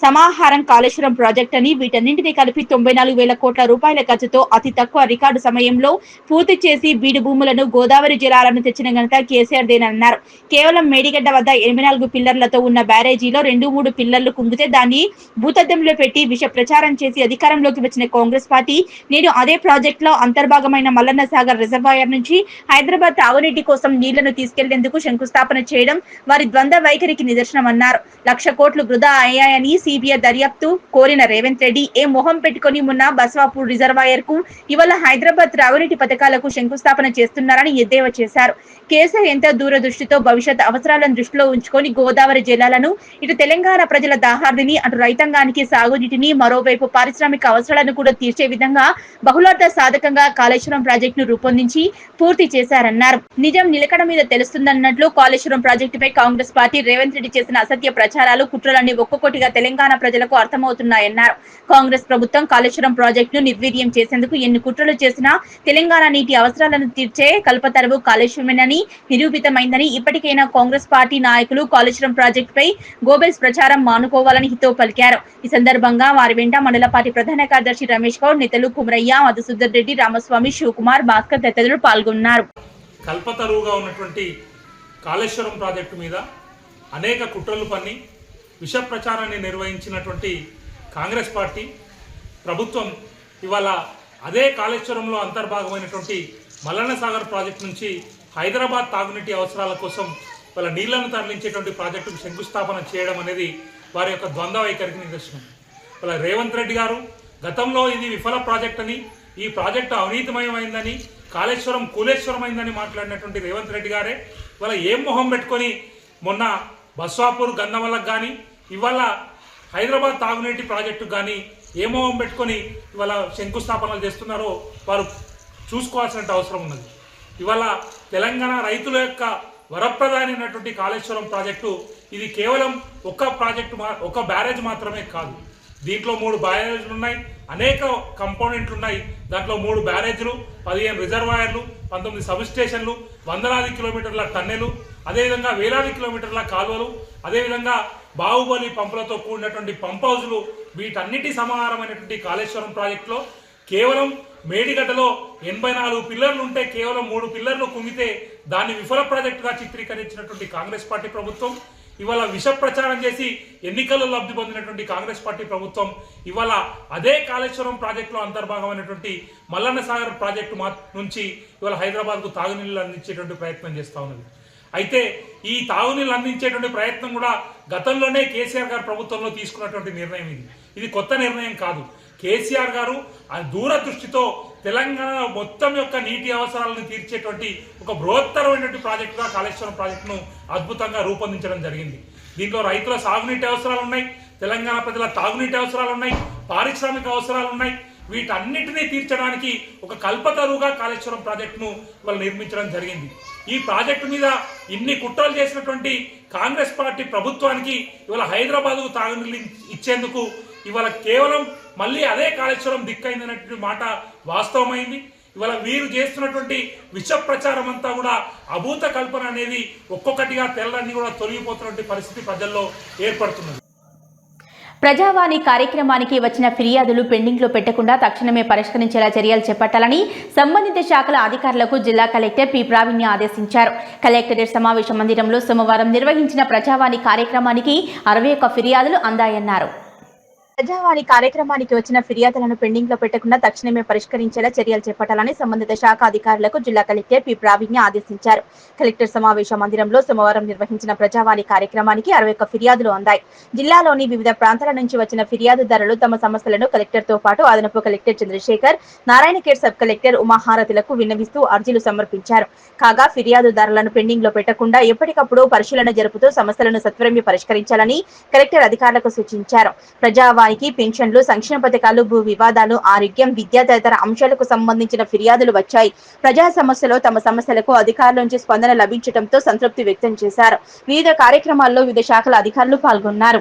సమాహారం కాళేశ్వరం ప్రాజెక్ట్ అని, వీటన్నింటినీ కలిపి 94,000 కోట్ల రూపాయల ఖర్చుతో అతి తక్కువ రికార్డు సమయంలో పూర్తి చేసి బీడు భూములను, గోదావరి జలాలను తెచ్చిన ఘనత కేసీఆర్ దేనన్నారు. కేవలం మేడిగడ్డ వద్ద 84 పిల్లర్లతో ఉన్న బ్యారేజీలో 2-3 పిల్లర్లు కుంగితే దాన్ని భూతద్దంలో పెట్టి విష ప్రచారం చేసి అధికారంలోకి వచ్చిన కాంగ్రెస్ పార్టీ నేడు అదే ప్రాజెక్టులో అంతర్భాగమైన మల్లన్న సాగర్ రిజర్వాయర్ నుంచి హైదరాబాద్ తాగునీటి కోసం నీళ్లను తీసుకెళ్లేందుకు శంకుస్థాపన చేయడం వారి ద్వంద్వ వైఖరికి నిదర్శనమన్నారు. 1,00,000 కోట్లు వృధా అయ్యాయని సిబిఐ దర్యాప్తు కోరిన రేవంత్ రెడ్డి ఏ మొహం పెట్టుకుని మొన్న బస్వాపూర్ రిజర్వాయర్ కు ఇవాళ హైదరాబాద్ త్రాగునీటి పథకాలకు శంకుస్థాపన చేస్తున్నారని ఎద్దేవా చేశారు. కేసీఆర్ ఎంతో దూరదృష్టితో భవిష్యత్ అవసరాలను దృష్టిలో ఉంచుకొని గోదావరి జిల్లాలను ఇటు తెలంగాణ ప్రజల దాహార్దిని, అటు రైతాంగానికి సాగునీటిని, మరోవైపు పారిశ్రామిక అవసరాలను కూడా తీర్చే విధంగా బహుళార్థ సాధకంగా కాళేశ్వరం ప్రాజెక్టును రూపొందించి పూర్తి చేశారన్నారు. నిజం నిలకడ మీద తెలుస్తుందన్నట్లు కాళేశ్వరం ప్రాజెక్టుపై కాంగ్రెస్ పార్టీ రేవంత్ రెడ్డి చేసిన అసత్య ప్రచారాలు, కుట్రలన్నీ ఒక్కొక్కటిగా తెలంగాణ ప్రజలకు అర్థమవుతున్నాయన్నారు. కాంగ్రెస్ ప్రభుత్వం కాళేశ్వరం ప్రాజెక్టును నిర్వీర్యం చేసేందుకు ఎన్ని కుట్రలు చేసినా తెలంగాణ నీటి అవసరాలను తీర్చే కల్పతరువు కాళేశ్వరమేనని నిరూపితమైందని, ఇప్పటికైనా కాంగ్రెస్ పార్టీ నాయకులు కాళేశ్వరం ప్రాజెక్టుపై గోబెల్స్ ప్రచారం మానుకోవాలని హితవు పలికారు. ఈ సందర్భంగా వారి వెంట మండల పార్టీ ప్రధాన కార్యదర్శి రమేష్ గౌడ్, నేతలు కుమరయ్య, మధుసూదర్ రెడ్డి, రామస్వామి, శివకుమార్, భాస్కర్ తదితరులు పాల్గొన్నారు. కల్పతరువుగా ఉన్నటువంటి కాళేశ్వరం ప్రాజెక్టు మీద అనేక కుట్రలు పన్ని విష ప్రచారాన్ని నిర్వహించినటువంటి కాంగ్రెస్ పార్టీ ప్రభుత్వం ఇవాళ అదే కాళేశ్వరంలో అంతర్భాగమైనటువంటి మల్లన్న సాగర్ ప్రాజెక్టు నుంచి హైదరాబాద్ తాగునీటి అవసరాల కోసం వాళ్ళ నీళ్లను తరలించేటువంటి ప్రాజెక్టుకు శంకుస్థాపన చేయడం అనేది వారి యొక్క ద్వంద్వ వైఖరికి నిదర్శనం. వాళ్ళ రేవంత్ రెడ్డి గారు గతంలో ఇది విఫల ప్రాజెక్ట్ అని, ఈ ప్రాజెక్టు అవినీతిమయమైందని, కాళేశ్వరం కూలేశ్వరమైందని మాట్లాడినటువంటి రేవంత్ రెడ్డి గారే వాళ్ళ ఏం మొహం పెట్టుకొని మొన్న బస్వాపూర్ గంధమలకు కానీ, ఇవాళ హైదరాబాద్ తాగునీటి ప్రాజెక్టుకు కానీ ఏ మొహం పెట్టుకొని ఇవాళ శంకుస్థాపనలు చేస్తున్నారో వారు చూసుకోవాల్సిన అవసరం ఉన్నది. ఇవాళ తెలంగాణ రైతుల యొక్క వరప్రదాని అయినటువంటి కాళేశ్వరం ప్రాజెక్టు ఇది కేవలం ఒక బ్యారేజ్ మాత్రమే కాదు. దీంట్లో 3 బ్యారేజ్లు ఉన్నాయి, అనేక కంపోనెంట్లు ఉన్నాయి. దాంట్లో 3 బ్యారేజ్లు, 15 రిజర్వాయర్లు, 19 సబ్ స్టేషన్లు, వందలాది కిలోమీటర్ల టన్నెలు, అదేవిధంగా వేలాది కిలోమీటర్ల కాలువలు, అదేవిధంగా బాహుబలి పంపులతో కూడినటువంటి పంప్ హౌజులు, వీటన్నిటి సమాహారమైనటువంటి కాళేశ్వరం ప్రాజెక్టులో కేవలం మేడిగడ్డలో 84 పిల్లర్లు ఉంటే కేవలం 3 పిల్లర్లు కుంగితే దాన్ని విఫల ప్రాజెక్టుగా చిత్రీకరించినటువంటి కాంగ్రెస్ పార్టీ ప్రభుత్వం ఇవాళ విష ప్రచారం చేసి ఎన్నికల్లో లబ్ధి పొందినటువంటి కాంగ్రెస్ పార్టీ ప్రభుత్వం ఇవాళ అదే కాళేశ్వరం ప్రాజెక్టులో అంతర్భాగమైనటువంటి మల్లన్న సాగర్ ప్రాజెక్టు నుంచి ఇవాళ హైదరాబాద్కు తాగునీళ్లు అందించేటువంటి ప్రయత్నం చేస్తూ ఉన్నది. అయితే ఈ తాగునీళ్ళు అందించేటువంటి ప్రయత్నం కూడా గతంలోనే కేసీఆర్ గారు ప్రభుత్వంలో తీసుకున్నటువంటి నిర్ణయం. ఇది కొత్త నిర్ణయం కాదు. కేసీఆర్ గారు ఆ దూరదృష్టితో తెలంగాణ మొత్తం యొక్క నీటి అవసరాలను తీర్చేటువంటి ఒక బృహత్తరమైనటువంటి ప్రాజెక్టుగా కాళేశ్వరం ప్రాజెక్టును అద్భుతంగా రూపొందించడం జరిగింది. దీంట్లో రైతుల సాగునీటి అవసరాలు ఉన్నాయి, తెలంగాణ ప్రజల తాగునీటి అవసరాలు ఉన్నాయి, పారిశ్రామిక అవసరాలు ఉన్నాయి. వీటన్నిటినీ తీర్చడానికి ఒక కల్పతరువుగా కాళేశ్వరం ప్రాజెక్టును వాళ్ళు నిర్మించడం జరిగింది. ఈ ప్రాజెక్టు మీద ఇన్ని కుట్రలు చేసినటువంటి కాంగ్రెస్ పార్టీ ప్రభుత్వానికి ఇవాళ హైదరాబాద్కు తాగునీళ్ళు ఇచ్చేందుకు ఇవాళ కేవలం మళ్ళీ అదే కాళేశ్వరం దిక్కైందనేటువంటి మాట వాస్తవమైంది. ఇవాళ వీరు చేస్తున్నటువంటి విష ప్రచారం అంతా కూడా అభూత కల్పన అనేది ఒక్కొక్కటిగా తెల్లన్నీ కూడా తొలగిపోతున్నటువంటి పరిస్థితి ప్రజల్లో ఏర్పడుతున్నది. ప్రజావాణి కార్యక్రమానికి వచ్చిన ఫిర్యాదులు పెండింగ్లో పెట్టకుండా తక్షణమే పరిష్కరించేలా చర్యలు చేపట్టాలని సంబంధిత శాఖల అధికారులకు జిల్లా కలెక్టర్ పి ప్రావీణ్య ఆదేశించారు. కలెక్టరేట్ సమావేశ మందిరంలో సోమవారం నిర్వహించిన ప్రజావాణి కార్యక్రమానికి 61 ఫిర్యాదులు అందాయన్నారు. ప్రజావాణి కార్యక్రమానికి వచ్చిన ఫిర్యాదులను పెండింగ్ లో పెట్టకుండా తక్షణమే పరిష్కరించేలా చర్యలు చేపట్టాలని సంబంధిత శాఖ అధికారులకు జిల్లా కలెక్టర్ పి ప్రావీణ్య ఆదేశించారు. కలెక్టర్ సమావేశ మందిరంలో సోమవారం నిర్వహించిన ప్రజావాణి కార్యక్రమానికి 61 ఫిర్యాదులు అందాయి. జిల్లాలోని వివిధ ప్రాంతాల నుంచి వచ్చిన ఫిర్యాదుదారులు తమ సమస్యలను కలెక్టర్ తో పాటు అదనపు collector Chandrasekhar, Narayankhed sub collector ఉమాహారతులకు విన్నవిస్తూ అర్జీలు సమర్పించారు. కాగా ఫిర్యాదుదారులను పెండింగ్ లో పెట్టకుండా ఎప్పటికప్పుడు పరిశీలన జరుపుతూ సమస్యలను సత్వరమే పరిష్కరించాలని కలెక్టర్ అధికారులకు సూచించారు. ప్రజావాణి పెన్షన్లు, సంక్షేమ పథకాలు, భూ వివాదాలు, ఆరోగ్యం, విద్యా తదితర అంశాలకు సంబంధించిన ఫిర్యాదులు వచ్చాయి. ప్రజా సమస్యలో తమ సమస్యలకు అధికారుల నుంచి స్పందన లభించడంతో సంతృప్తి వ్యక్తం చేశారు. వివిధ కార్యక్రమాల్లో వివిధ శాఖల అధికారులు పాల్గొన్నారు.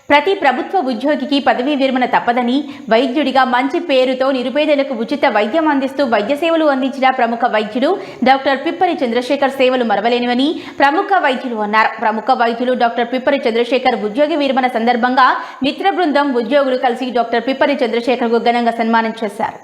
ప్రతి ప్రభుత్వ ఉద్యోగికి పదవీ విరమణ తప్పదని, వైద్యుడిగా మంచి పేరుతో నిరుపేదలకు ఉచిత వైద్యం అందిస్తూ వైద్య సేవలు అందించిన ప్రముఖ వైద్యుడు డాక్టర్ పిప్పరి చంద్రశేఖర్ సేవలు మరవలేనివని ప్రముఖ వైద్యులు అన్నారు. ప్రముఖ వైద్యులు డాక్టర్ పిప్పరి చంద్రశేఖర్ ఉద్యోగి విరమణ సందర్భంగా మిత్ర బృందం ఉద్యోగులు కలిసి డాక్టర్ పిప్పరి చంద్రశేఖర్కు ఘనంగా సన్మానం చేశారు.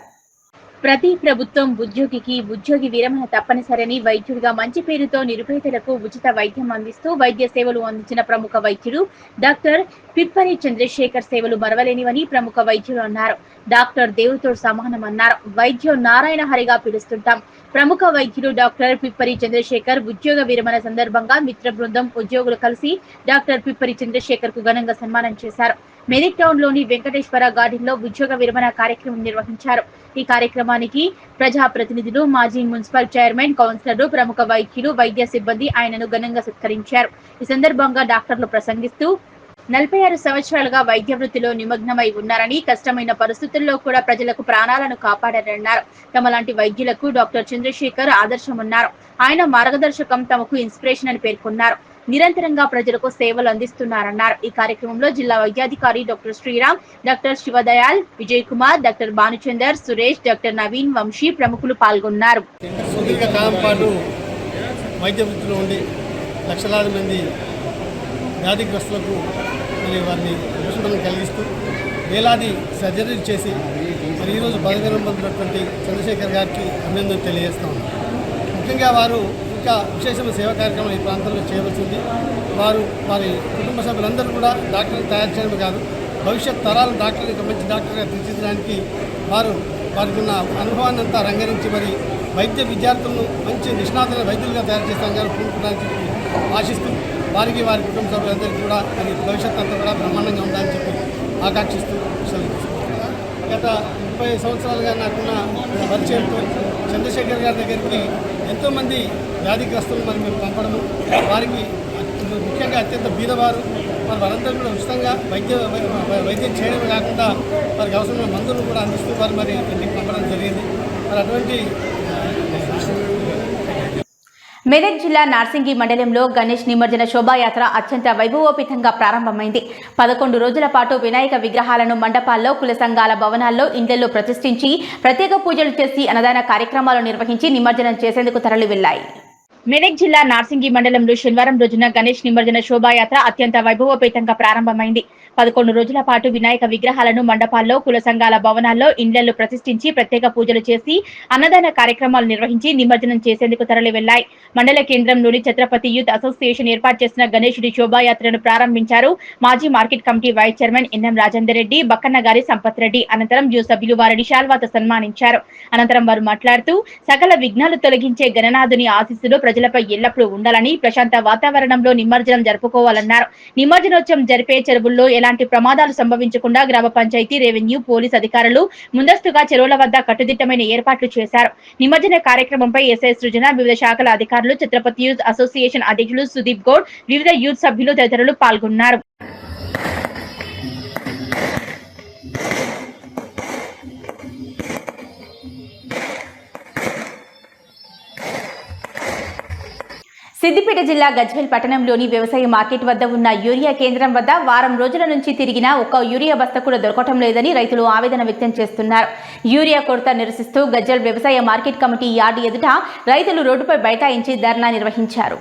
ప్రతి ప్రభుత్వం ఉద్యోగికి ఉద్యోగి విరమణ తప్పనిసరని, వైద్యుడిగా మంచి పేరుతో నిరుపేదలకు ఉచిత వైద్యం అందిస్తూ వైద్య సేవలు అందించిన ప్రముఖ వైద్యుడు డాక్టర్ పిప్పరి చంద్రశేఖర్ సేవలు మరవలేనివని ప్రముఖ వైద్యులు అన్నారు. డాక్టర్ దేవుడితో సమానమన్నారు. వైద్యం నారాయణ హరిగా పిలుస్తుంటాం. ప్రముఖ వైద్యుడు డాక్టర్ పిప్పరి చంద్రశేఖర్ ఉద్యోగ విరమణ సందర్భంగా మిత్ర బృందం ఉద్యోగులు కలిసి డాక్టర్ పిప్పరి చంద్రశేఖర్ కు ఘనంగా సన్మానం చేశారు. మెదక్ టౌన్ లోని వెంకటేశ్వర గార్డెన్ లో ఉద్యోగ విరమణ కార్యక్రమం నిర్వహించారు. ఈ కార్యక్రమానికి ప్రజాప్రతినిధులు, మాజీ మున్సిపల్ చైర్మన్, కౌన్సిలర్లు, ప్రముఖ వైద్యులు, వైద్య సిబ్బంది ఆయనను ఘనంగా సత్కరించారు. ఈ సందర్భంగా డాక్టర్లు ప్రసంగిస్తూ 46 సంవత్సరాలుగా వైద్య వృత్తిలో నిమగ్నమై ఉన్నారని, కష్టమైన పరిస్థితుల్లో కూడా ప్రజలకు ప్రాణాలను కాపాడారన్నారు. తమలాంటి వైద్యులకు డాక్టర్ చంద్రశేఖర్ ఆదర్శమన్నారు. ఆయన మార్గదర్శకం తమకు ఇన్స్పిరేషన్ అని పేర్కొన్నారు. నిరంతరంగా ప్రజలకు సేవలు అందిస్తున్నారన్నారు. ఈ కార్యక్రమంలో జిల్లా వైద్యాధికారి doctor Sriram, doctor Shivdayal, Vijay Kumar, doctor Bhanuchander, Suresh, doctor Naveen, Vamsi ప్రముఖులు పాల్గొన్నారు. సుదీర్ఘకాలం పాటు వైద్య వృత్తిలో ఉండి లక్షలాది మంది వ్యాధిగ్రస్తులకు మరి వారిని పోషణను కలిగిస్తూ వేలాది సర్జరీలు చేసి మరి ఈరోజు పదవి విరమణ పొందినటువంటి చంద్రశేఖర్ గారికి అభినందనలు తెలియజేస్తా ఉన్నాం. ముఖ్యంగా వారు ఇంకా విశేషమైన సేవా కార్యక్రమం ఈ ప్రాంతంలో చేయవలసింది. వారు వారి కుటుంబ సభ్యులందరూ కూడా డాక్టర్లు తయారు చేయడం కాదు, భవిష్యత్ తరాలు డాక్టర్లు మంచి డాక్టర్గా తీర్చిదిద్దడానికి వారికి ఉన్న అనుభవాన్ని అంతా రంగరించి మరి వైద్య విద్యార్థులను మంచి నిష్ణాతుల వైద్యులుగా తయారు చేస్తామని పూనుకోవడానికి ఆశిస్తూ వారికి వారి కుటుంబ సభ్యులందరికీ కూడా మరి భవిష్యత్తు అంతా కూడా బ్రహ్మాండంగా ఉండాలని చెప్పి ఆకాంక్షిస్తూ గత 30 సంవత్సరాలుగా నాకున్న పరిచయంతో చంద్రశేఖర్ గారి దగ్గరికి ఎంతోమంది వ్యాధిగ్రస్తులు మరి మేము పంపడము, వారికి ముఖ్యంగా అత్యంత బీదవారు మరి వారందరూ కూడా ఉచితంగా వైద్యం చేయడమే కాకుండా వారికి అవసరమైన మందులను కూడా అందిస్తూ వారు మరి ఇంటికి పంపడం జరిగింది. మరి అటువంటి మెదక్ జిల్లా నార్సింగి మండలంలో గణేష్ నిమజ్జన శోభాయాత్ర అత్యంత వైభవోపేతంగా ప్రారంభమైంది. 11 రోజుల పాటు వినాయక విగ్రహాలను మండపాల్లో, కుల సంఘాల భవనాల్లో, ఇండ్లలో ప్రతిష్ఠించి ప్రత్యేక పూజలు చేసి అన్నదాన కార్యక్రమాలు నిర్వహించి నిమజ్జనం చేసేందుకు తరలి వెళ్లాయి. మెదక్ జిల్లా నార్సింగి మండలంలో శనివారం రోజున గణేష్ నిమజ్జన శోభాయాత్ర అత్యంత వైభవోపేతంగా ప్రారంభమైంది. 11 రోజుల పాటు వినాయక విగ్రహాలను మండపాల్లో, కుల సంఘాల భవనాల్లో, ఇండ్లలో ప్రతిష్ఠించి ప్రత్యేక పూజలు చేసి అన్నదాన కార్యక్రమాలు నిర్వహించి నిమజ్జనం చేసేందుకు తరలి వెళ్లాయి. మండల కేంద్రంలోని ఛత్రపతి యూత్ అసోసియేషన్ ఏర్పాటు చేసిన గణేశుడి శోభాయాత్రను ప్రారంభించారు మాజీ market committee vice chairman NM Rajender Reddy, Bakkanna గారి సంపత్ రెడ్డి. అనంతరం యూత్ సభ్యులు వారిని శాల్వాతో సన్మానించారు. అనంతరం వారు మాట్లాడుతూ సకల విఘ్నాలు తొలగించే గణనాథుని ఆశీస్సులు ప్రజలపై ఎల్లప్పుడూ ఉండాలని, ప్రశాంత వాతావరణంలో నిమజ్జనం జరుపుకోవాలన్నారు. నిమజ్జనోత్సవం జరిపే చెరువుల్లో ఎలాంటి ప్రమాదాలు సంభవించకుండా గ్రామ పంచాయతీ, రెవెన్యూ, పోలీస్ అధికారులు ముందస్తుగా చెరువుల వద్ద కట్టుదిట్టమైన ఏర్పాట్లు చేశారు. నిమజ్జన కార్యక్రమంపై ఎస్ఐ సృజన, వివిధ శాఖల అధికారులు, ఛత్రపతి యూత్ అసోసియేషన్ అధ్యక్షులు సుదీప్ గౌడ్, వివిధ యూత్ సభ్యులు తదితరులు పాల్గొన్నారు. సిద్దిపేట జిల్లా గజ్వేల్ పట్టణంలోని వ్యవసాయ మార్కెట్ వద్ద ఉన్న యూరియా కేంద్రం వద్ద వారం రోజుల నుంచి తిరిగినా ఒక్క యూరియా బస్తా కూడా దొరకటం లేదని రైతులు ఆవేదన వ్యక్తం చేస్తున్నారు. యూరియా కొరత నిరసిస్తూ గజ్వేల్ వ్యవసాయ మార్కెట్ కమిటీ యార్డు ఎదుట రైతులు రోడ్డుపై బైఠాయించి ధర్నా నిర్వహించారు.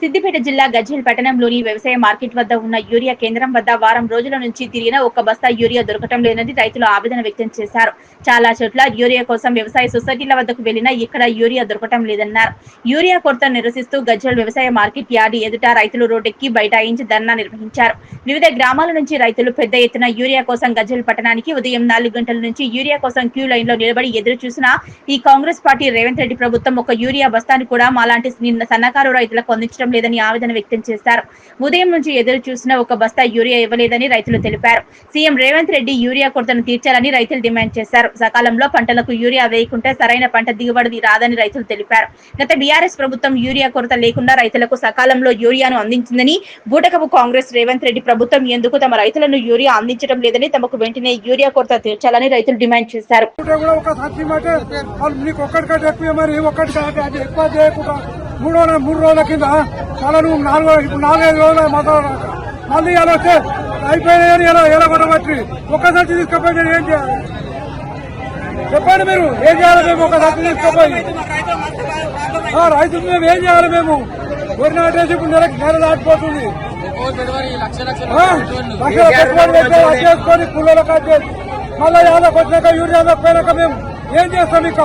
సిద్దిపేట జిల్లా గజ్వేల్ పట్టణంలోని వ్యవసాయ మార్కెట్ వద్ద ఉన్న యూరియా కేంద్రం వద్ద వారం రోజుల నుంచి తిరిగిన ఒక్క బస్తా యూరియా దొరకటం లేదని రైతులు ఆవేదన వ్యక్తం చేశారు. చాలా చోట్ల యూరియా కోసం వ్యవసాయ సొసైటీల వద్దకు వెళ్లినా ఇక్కడ యూరియా దొరకటం లేదన్నారు. యూరియా కొరత నిరసిస్తూ గజ్వేల్ వ్యవసాయ మార్కెట్ యార్డు ఎదుట రైతులు రోడ్డెక్కి బైఠాయించి ధర్నా నిర్వహించారు. వివిధ గ్రామాల నుంచి రైతులు పెద్ద ఎత్తున యూరియా కోసం గజ్వేల్ పట్టణానికి ఉదయం 4 గంటల నుంచి యూరియా కోసం క్యూ లైన్ లో నిలబడి ఎదురు చూసినా ఈ కాంగ్రెస్ పార్టీ రేవంత్ రెడ్డి ప్రభుత్వం ఒక యూరియా బస్తాను కూడా మాలాంటి సన్నకారు రైతులకు అందించడం లేదని ఆవేదన వ్యక్తం చేశారు. ఉదయం నుంచి ఎదురు చూసిన ఒక బస్తా యూరియా ఇవ్వలేదని రైతులు తెలిపారు. సీఎం రేవంత్ రెడ్డి యూరియా కొరతను తీర్చాలని రైతులు డిమాండ్ చేశారు. సకాలంలో పంటలకు యూరియా వేయకుంటే సరైన పంట దిగుబడి రాదని రైతులు తెలిపారు. గత బీఆర్ఎస్ ప్రభుత్వం యూరియా కొరత లేకుండా రైతులకు సకాలంలో యూరియాను అందించిందని, బూటకపు కాంగ్రెస్ రేవంత్ రెడ్డి ప్రభుత్వం ఎందుకు తమ రైతులను యూరియా అందించడం లేదని, తమకు వెంటనే యూరియా కొరత తీర్చాలని రైతులు డిమాండ్ చేశారు. మూడు రోజుల కింద చాలా నువ్వు 4-5 రోజులు మాట్లాడాక మళ్ళీ ఇలా వస్తే అయిపోయినాయని ఎలా కొట్టబట్టి ఒక్కసారి తీసుకుపోయి ఏం చేయాలి చెప్పండి. మీరు ఏం చేయాలి? మేము ఒకసారి తీసుకుపోయి రైతులు మేము ఏం చేయాలి? మేము వరి నాటేసి ఇప్పుడు నెల దాటిపోతుంది. చేసుకొని పుల్లలు కట్ చేసి మళ్ళీ యాదకు వచ్చినాక యూరియా పోయినాక మేము ఏం చేస్తాం? ఇక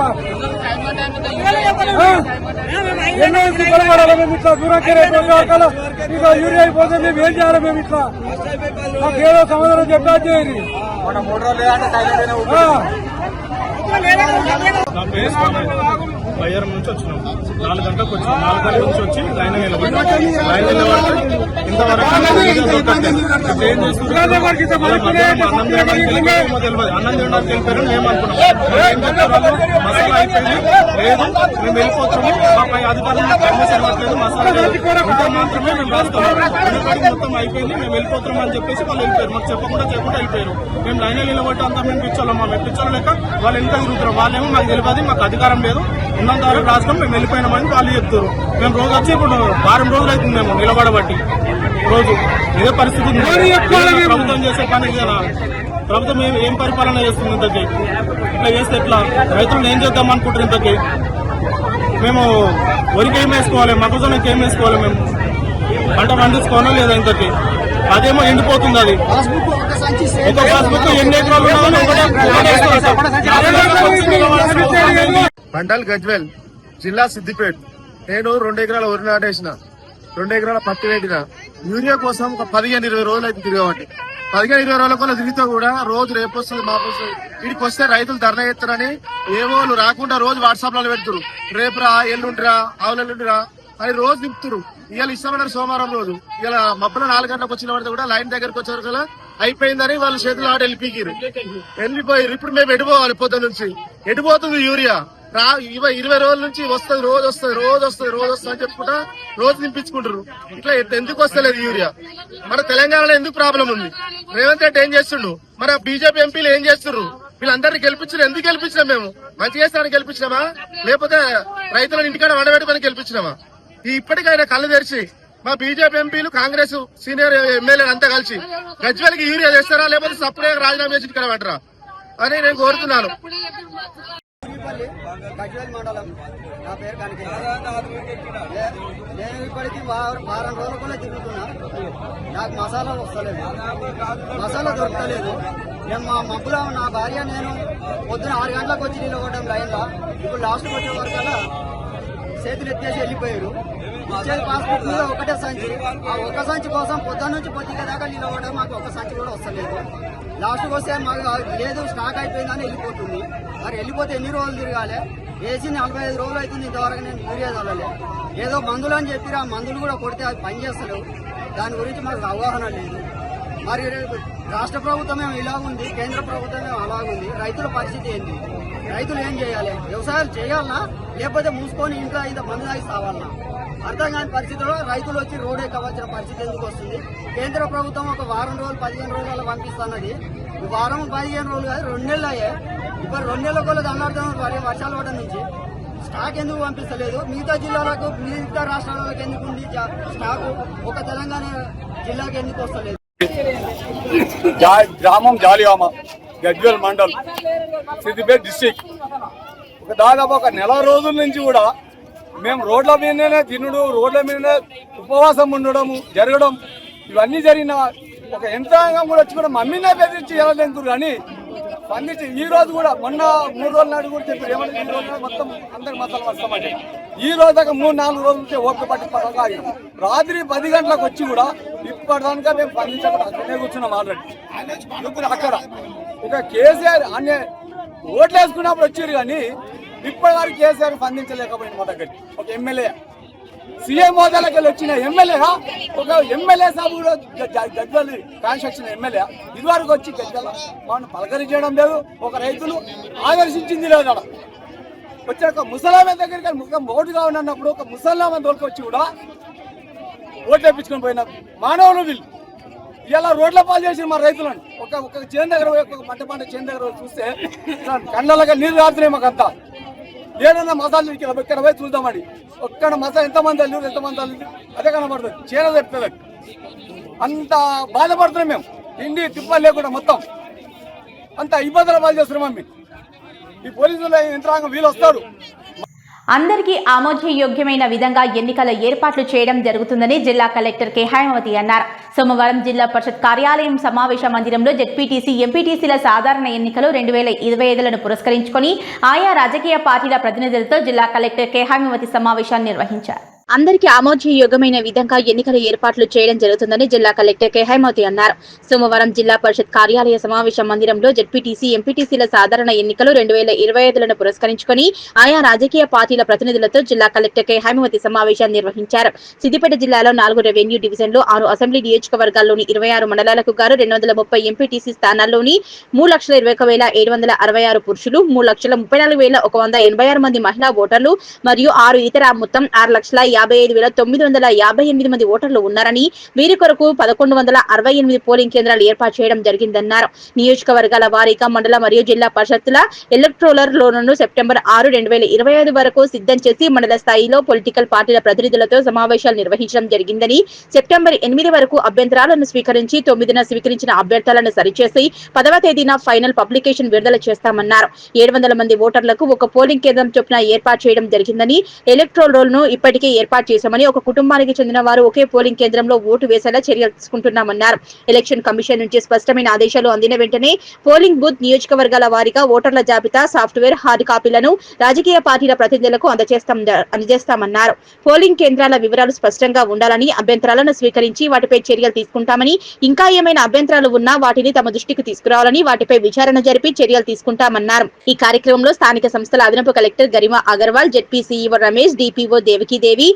ఎన్నో బలపడాలి. మేము ఇట్లా దూరంకి ఇక యూరియా అయిపోతే మేము ఏం చేయాలి? మేము ఇట్లా మాకు ఏదో సమాధానం చెప్పా చేయాలి. బయ్యారం నుంచి వచ్చినాం. 4 గంటలకు వచ్చినాం. 4 గంటల నుంచి వచ్చి లైన్ నిలబడి ఇంతవరకు ఏం చేస్తున్నారు? అన్నం తినడానికి వెళ్ళిపోయారు. మేము అనుకున్నాం మసాలా అయిపోయింది లేదు, మేము వెళ్ళిపోతాము, మాపై అధికారులు పర్మిషన్ ఇవ్వట్లేదు, మసాలా ఉంటే మాత్రమే మేము రాస్తాము, మొత్తం అయిపోయింది, మేము వెళ్ళిపోతున్నాం అని చెప్పేసి వాళ్ళు వెళ్ళిపోయారు. మాకు చెప్పకుండా వెళ్ళిపోయారు. మేము లైన్ నిలబట్టి అంతా మేము పిచ్చోళ్ళం. మేము పిచ్చోళ్ళు లేక వాళ్ళు ఎంత తిరుగుతారు. వాళ్ళేమో మాకు తెలియదు, మాకు అధికారం లేదు, ఉన్నంత వరకు రాష్ట్రం మేము వెళ్ళిపోయినామని వాళ్ళు చెప్తారు. మేము రోజు వచ్చి ఇప్పుడు వారం రోజులు అవుతుంది మేము నిలబడబట్టి. రోజు ఇదే పరిస్థితి. ప్రభుత్వం చేసే పని కదా. ప్రభుత్వం ఏం పరిపాలన చేస్తుంది ఇంతకి? ఇట్లా చేస్తే ఎట్లా? రైతులను ఏం చేద్దాం అనుకుంటారు ఇంతకి? మేము వరికి ఏం వేసుకోవాలి, మొక్కజొన్నకి ఏం వేసుకోవాలి? మేము పంట పండించుకోవాలా లేదా ఇంతకి? అదేమో ఎండిపోతుంది. అది ఒక పాస్బుక్ ఎన్ని ఎకరాలు మండల్ గజ్వేల్, జిల్లా సిద్దిపేట. నేను 2 ఎకరాల వరి నాటేసిన, 2 ఎకరాల పత్తి పెట్టిన. యూరియా కోసం ఒక 15-20 రోజులు అయితే తిరగబట్టి 15-20 రోజుల కొల్ల తిరిగితే కూడా రోజు రేపు వస్తుంది మాపు వస్తుంది. వీడికి వస్తే రైతులు ధర్నా చేస్తారని ఏమో రాకుండా రోజు వాట్సాప్ లో పెడుతురు. రేపు రా, ఎల్లుండిరా, ఆవులెల్లుండిరా అని రోజు నింపుతురు. ఇవాళ ఇస్తామన్నారు సోమవారం రోజు. ఇలా మబ్బుల 4 గంటలకు వచ్చిన పడితే కూడా లైన్ దగ్గరకు వచ్చారు కదా అయిపోయిందని వాళ్ళు చేతులు ఆట వెళ్ళిపోయారు. ఇప్పుడు మేము ఎడిపోవాలి. పొద్దు నుంచి ఎడిపోతుంది యూరియా. 20 రోజుల నుంచి వస్తుంది, రోజు వస్తుంది అని చెప్పుకుంటా రోజు నింపించుకుంటారు. ఇట్లా ఎందుకు వస్తలేదు యూరియా? మన తెలంగాణలో ఎందుకు ప్రాబ్లం ఉంది? రేవంత్ రెడ్డి ఏం చేస్తుండు? మన బీజేపీ ఎంపీలు ఏం చేస్తున్నారు? వీళ్ళందరినీ గెలిపించిన ఎందుకు గెలిపించినాం? మేము మంచి చేస్తానికి గెలిపించినామా, లేకపోతే రైతులను ఇంటికాడ వండబెట్టుకొని గెలిపించినామా? ఇప్పటికైనా కళ్ళు తెరిచి మా బీజేపీ ఎంపీలు, కాంగ్రెస్ సీనియర్ ఎమ్మెల్యేలు అంతా కలిసి గజ్వేల్కి యూరియా చేస్తారా, లేకపోతే సపరేట్ రాజీనామా చేసి ఇక్కడ పెట్టరా అని నేను కోరుతున్నాను. గజ్వేల్ మండలం. నా పేరు కనికే. నేను ఇప్పటికీ వారం రోజుల కూడా తిరుగుతున్నా. నాకు మసాలా వస్తలేదు, మసాలా దొరకలేదు. నేను మా మబ్బులో నా భార్య నేను పొద్దున 6 గంటలకు వచ్చి నిలబడ్డాం లైన్లో. ఇప్పుడు లాస్ట్కి వచ్చే వరకల్లా చేతులు ఎత్తేసి వెళ్ళిపోయారు. ఇచ్చేది పాస్పోర్ట్ మీద ఒకటే సంచి. ఆ ఒక్క సంచి కోసం పొద్దున్న నుంచి పొద్దుక దాకా నిలబడ్డాం. మాకు ఒక్క సంచి కూడా వస్తలేదు. లాస్ట్కి వస్తే మాకు లేదు, స్టాక్ అయిపోయిందని వెళ్ళిపోతుంది. మరి వెళ్ళిపోతే ఎన్ని రోజులు తిరగాలి? వేసి 45 రోజులు అవుతుంది, ఇంతవరకు నేను యూరియా చల్లలే. ఏదో మందులు అని చెప్పి ఆ మందులు కూడా కొడితే అది పనిచేస్తలేవు. దాని గురించి మాకు అవగాహన లేదు. మరి రాష్ట్ర ప్రభుత్వం ఏమో ఇలా ఉంది, కేంద్ర ప్రభుత్వం ఏమో అలాగుంది. రైతుల పరిస్థితి ఏంటి? రైతులు ఏం చేయాలి? వ్యవసాయాలు చేయాలన్నా లేకపోతే మూసుకొని ఇంట్లో ఇంత మందు తాగి సావాలన్నా? అర్థం కాని పరిస్థితుల్లో రైతులు వచ్చి రోడ్ ఎక్కవలసిన పరిస్థితి ఎందుకు వస్తుంది? కేంద్ర ప్రభుత్వం ఒక వారం రోజులు 15 రోజుల పంపిస్తున్నది. వారం 15 రోజులు కాదు, 2 నెలలు అయ్యాయి. ఇప్పుడు 2 నెలల కొలది అన్నార్థం వర్షాలు పడడం నుంచి స్టాక్ ఎందుకు పంపిస్తలేదు? మిగతా జిల్లాలకు, మిగతా రాష్ట్రాలకు ఎందుకు ఉంది స్టాకు? ఒక తెలంగాణ జిల్లాకి ఎందుకు వస్తలేదు? గ్రామం జాలియామ, గజ్వేల్ మండల్, సిద్దిపేట డిస్టిక్. దాదాపు ఒక నెల రోజుల నుంచి కూడా మేము రోడ్ల మీదనే తినడం, రోడ్ల మీదనే ఉపవాసం ఉండడము జరగడం, ఇవన్నీ జరిగిన ఒక యంత్రాంగం కూడా వచ్చి కూడా మమ్మీనే బెదిరించి వెళ్ళలేందుకు కానీ స్పందించి ఈ రోజు కూడా మొన్న 3 రోజుల నాడు కూడా చెప్పారు ఏమంటే ఈ రోజు మొత్తం అందరికి మసాలా వస్తామంటే ఈ రోజు దాకా 3-4 రోజుల నుంచి ఓపిక పట్టి పరంగా రాత్రి 10 గంటలకు వచ్చి కూడా ఇప్పటిదాకా మేము స్పందించకుండా అక్కడే కూర్చున్నాం ఆల్రెడీ. ఇప్పుడు అక్కడ ఇక కేసీఆర్ అనే ఓట్లు వేసుకున్నప్పుడు వచ్చారు కానీ ఇప్పటి వరకు కేసీఆర్ స్పందించలేకపోయింది. మా దగ్గరికి ఒక ఎమ్మెల్యే సీఎం హోదాలకు వెళ్ళి వచ్చిన ఎమ్మెల్యే, ఒక ఎమ్మెల్యే సాబ్ కూడా గజ్వేల్ కాన్స్ట్రక్షన్ ఎమ్మెల్యే ఇదివరకు వచ్చి గజ్వేల్ మనం పలకరించడం లేదు, ఒక రైతులు ఆదర్శించింది లేదు. అక్కడ వచ్చి ఒక ముసలామె దగ్గరికి ముఖం ఓటు కావాలన్నప్పుడు ఒక ముసలామె దొరికొచ్చి కూడా ఓట్లు వేయించుకొని పోయిన మానవులు వీళ్ళు ఇలా రోడ్ల పాలు చేసి మా రైతులను ఒక చేను దగ్గర ఒక పంట చేను దగ్గర చూస్తే కళ్ళగా నీరు రాత్రే మాకంతా ఏదన్నా మసాలు ఇక్కడ పోయి చూద్దామని ఒక్కడ మసా ఎంతమంది అల్లు ఎంతమంది అల్లు అదే కనబడుతుంది, చీర చెప్తుంది. అంత బాధపడుతున్నాం మేము, తిండి తిప్పలు లేకుండా మొత్తం అంత ఇబ్బందుల పాలు చేస్తున్నాం. ఈ పోలీసుల యంత్రాంగం వీళ్ళు వస్తారు. అందరికీ ఆమోదయోగ్యమైన విధంగా ఎన్నికల ఏర్పాట్లు చేయడం జరుగుతుందని జిల్లా కలెక్టర్ కె హైమవతి అన్నారు. సోమవారం జిల్లా పరిషత్ కార్యాలయం సమావేశ మందిరంలో జెడ్పీటీసీ, ఎంపీటీసీల సాధారణ ఎన్నికలు 2025లను పురస్కరించుకొని ఆయా రాజకీయ పార్టీల ప్రతినిధులతో జిల్లా కలెక్టర్ కె హైమవతి సమావేశాన్ని నిర్వహించారు. అందరికీ ఆమోదయోగ్యమైన విధంగా ఎన్నికల ఏర్పాట్లు చేయడం జరుగుతుందని జిల్లా కలెక్టర్ కె హైమవతి అన్నారు. సోమవారం జిల్లా పరిషత్ కార్యాలయ సమావేశ మందిరంలో జెడ్పీటీసీ, ఎంపీటీసీల సాధారణ ఎన్నికలు 2025లను పురస్కరించుకొని ఆయా రాజకీయ పార్టీల ప్రతినిధులతో జిల్లా కలెక్టర్ కె హైమవతి సమావేశాన్ని నిర్వహించారు. సిద్దిపేట జిల్లాలో 4 రెవెన్యూ డివిజన్లు, 6 అసెంబ్లీ నియోజకవర్గాల్లోని 26 మండలాలకు గాను 230 ఎంపీటీసీ స్థానాల్లోని 3,21,766 పురుషులు, 3,34,186 మంది మహిళా ఓటర్లు మరియు 6 ఇతర మొత్తం 6,55,958 మంది ఓటర్లు ఉన్నారని, వీరి కొరకు 1,168 పోలింగ్ కేంద్రాలు ఏర్పాటు చేయడం జరిగిందన్నారు. నియోజకవర్గాల వారీగా మండల మరియు జిల్లా పరిషత్తుల ఎలక్ట్రోలర్ లోను సెప్టెంబర్ 6, 2025 వరకు సిద్ధం చేసి మండల స్థాయిలో పొలిటికల్ పార్టీల ప్రతినిధులతో సమావేశాలు నిర్వహించడం జరిగిందని, సెప్టెంబర్ 8 వరకు అభ్యంతరాలను స్వీకరించి 9న స్వీకరించిన అభ్యర్థులను సరిచేసి 10వ తేదీన ఫైనల్ పబ్లికేషన్ విడుదల చేస్తామన్నారు. 700 మంది ఓటర్లకు ఒక పోలింగ్ కేంద్రం చొప్పున ఏర్పాటు చేయడం జరిగిందని, ఎలక్ట్రోల్ రోల్ ను ఇప్పటికే ఏర్పాటు చేశామని, ఒక కుటుంబానికి చెందిన వారు ఒకే పోలింగ్ కేంద్రంలో ఓటు వేసేలా చర్యలు తీసుకుంటున్నామన్నారు. ఎలక్షన్ కమిషన్ నుంచి స్పష్టమైన ఆదేశాలు అందిన వెంటనే పోలింగ్ బూత్ నియోజకవర్గాల వారీగా ఓటర్ల జాబితా సాఫ్ట్వేర్ హార్డ్ కాపీలను రాజకీయ పార్టీల ప్రతినిధులకు అందజేస్తామన్నారు. పోలింగ్ కేంద్రాల వివరాలు స్పష్టంగా ఉండాలని, అభ్యంతరాలను స్వీకరించి వాటిపై చర్యలు తీసుకుంటామని, ఇంకా ఏమైనా అభ్యంతరాలు ఉన్నా వాటిని తమ దృష్టికి తీసుకురావాలని, వాటిపై విచారణ జరిపి చర్యలు తీసుకుంటామన్నారు. ఈ కార్యక్రమంలో స్థానిక సంస్థల అదనపు collector Garima Agarwal, ZP CEO Ramesh, DPO Devikidevi,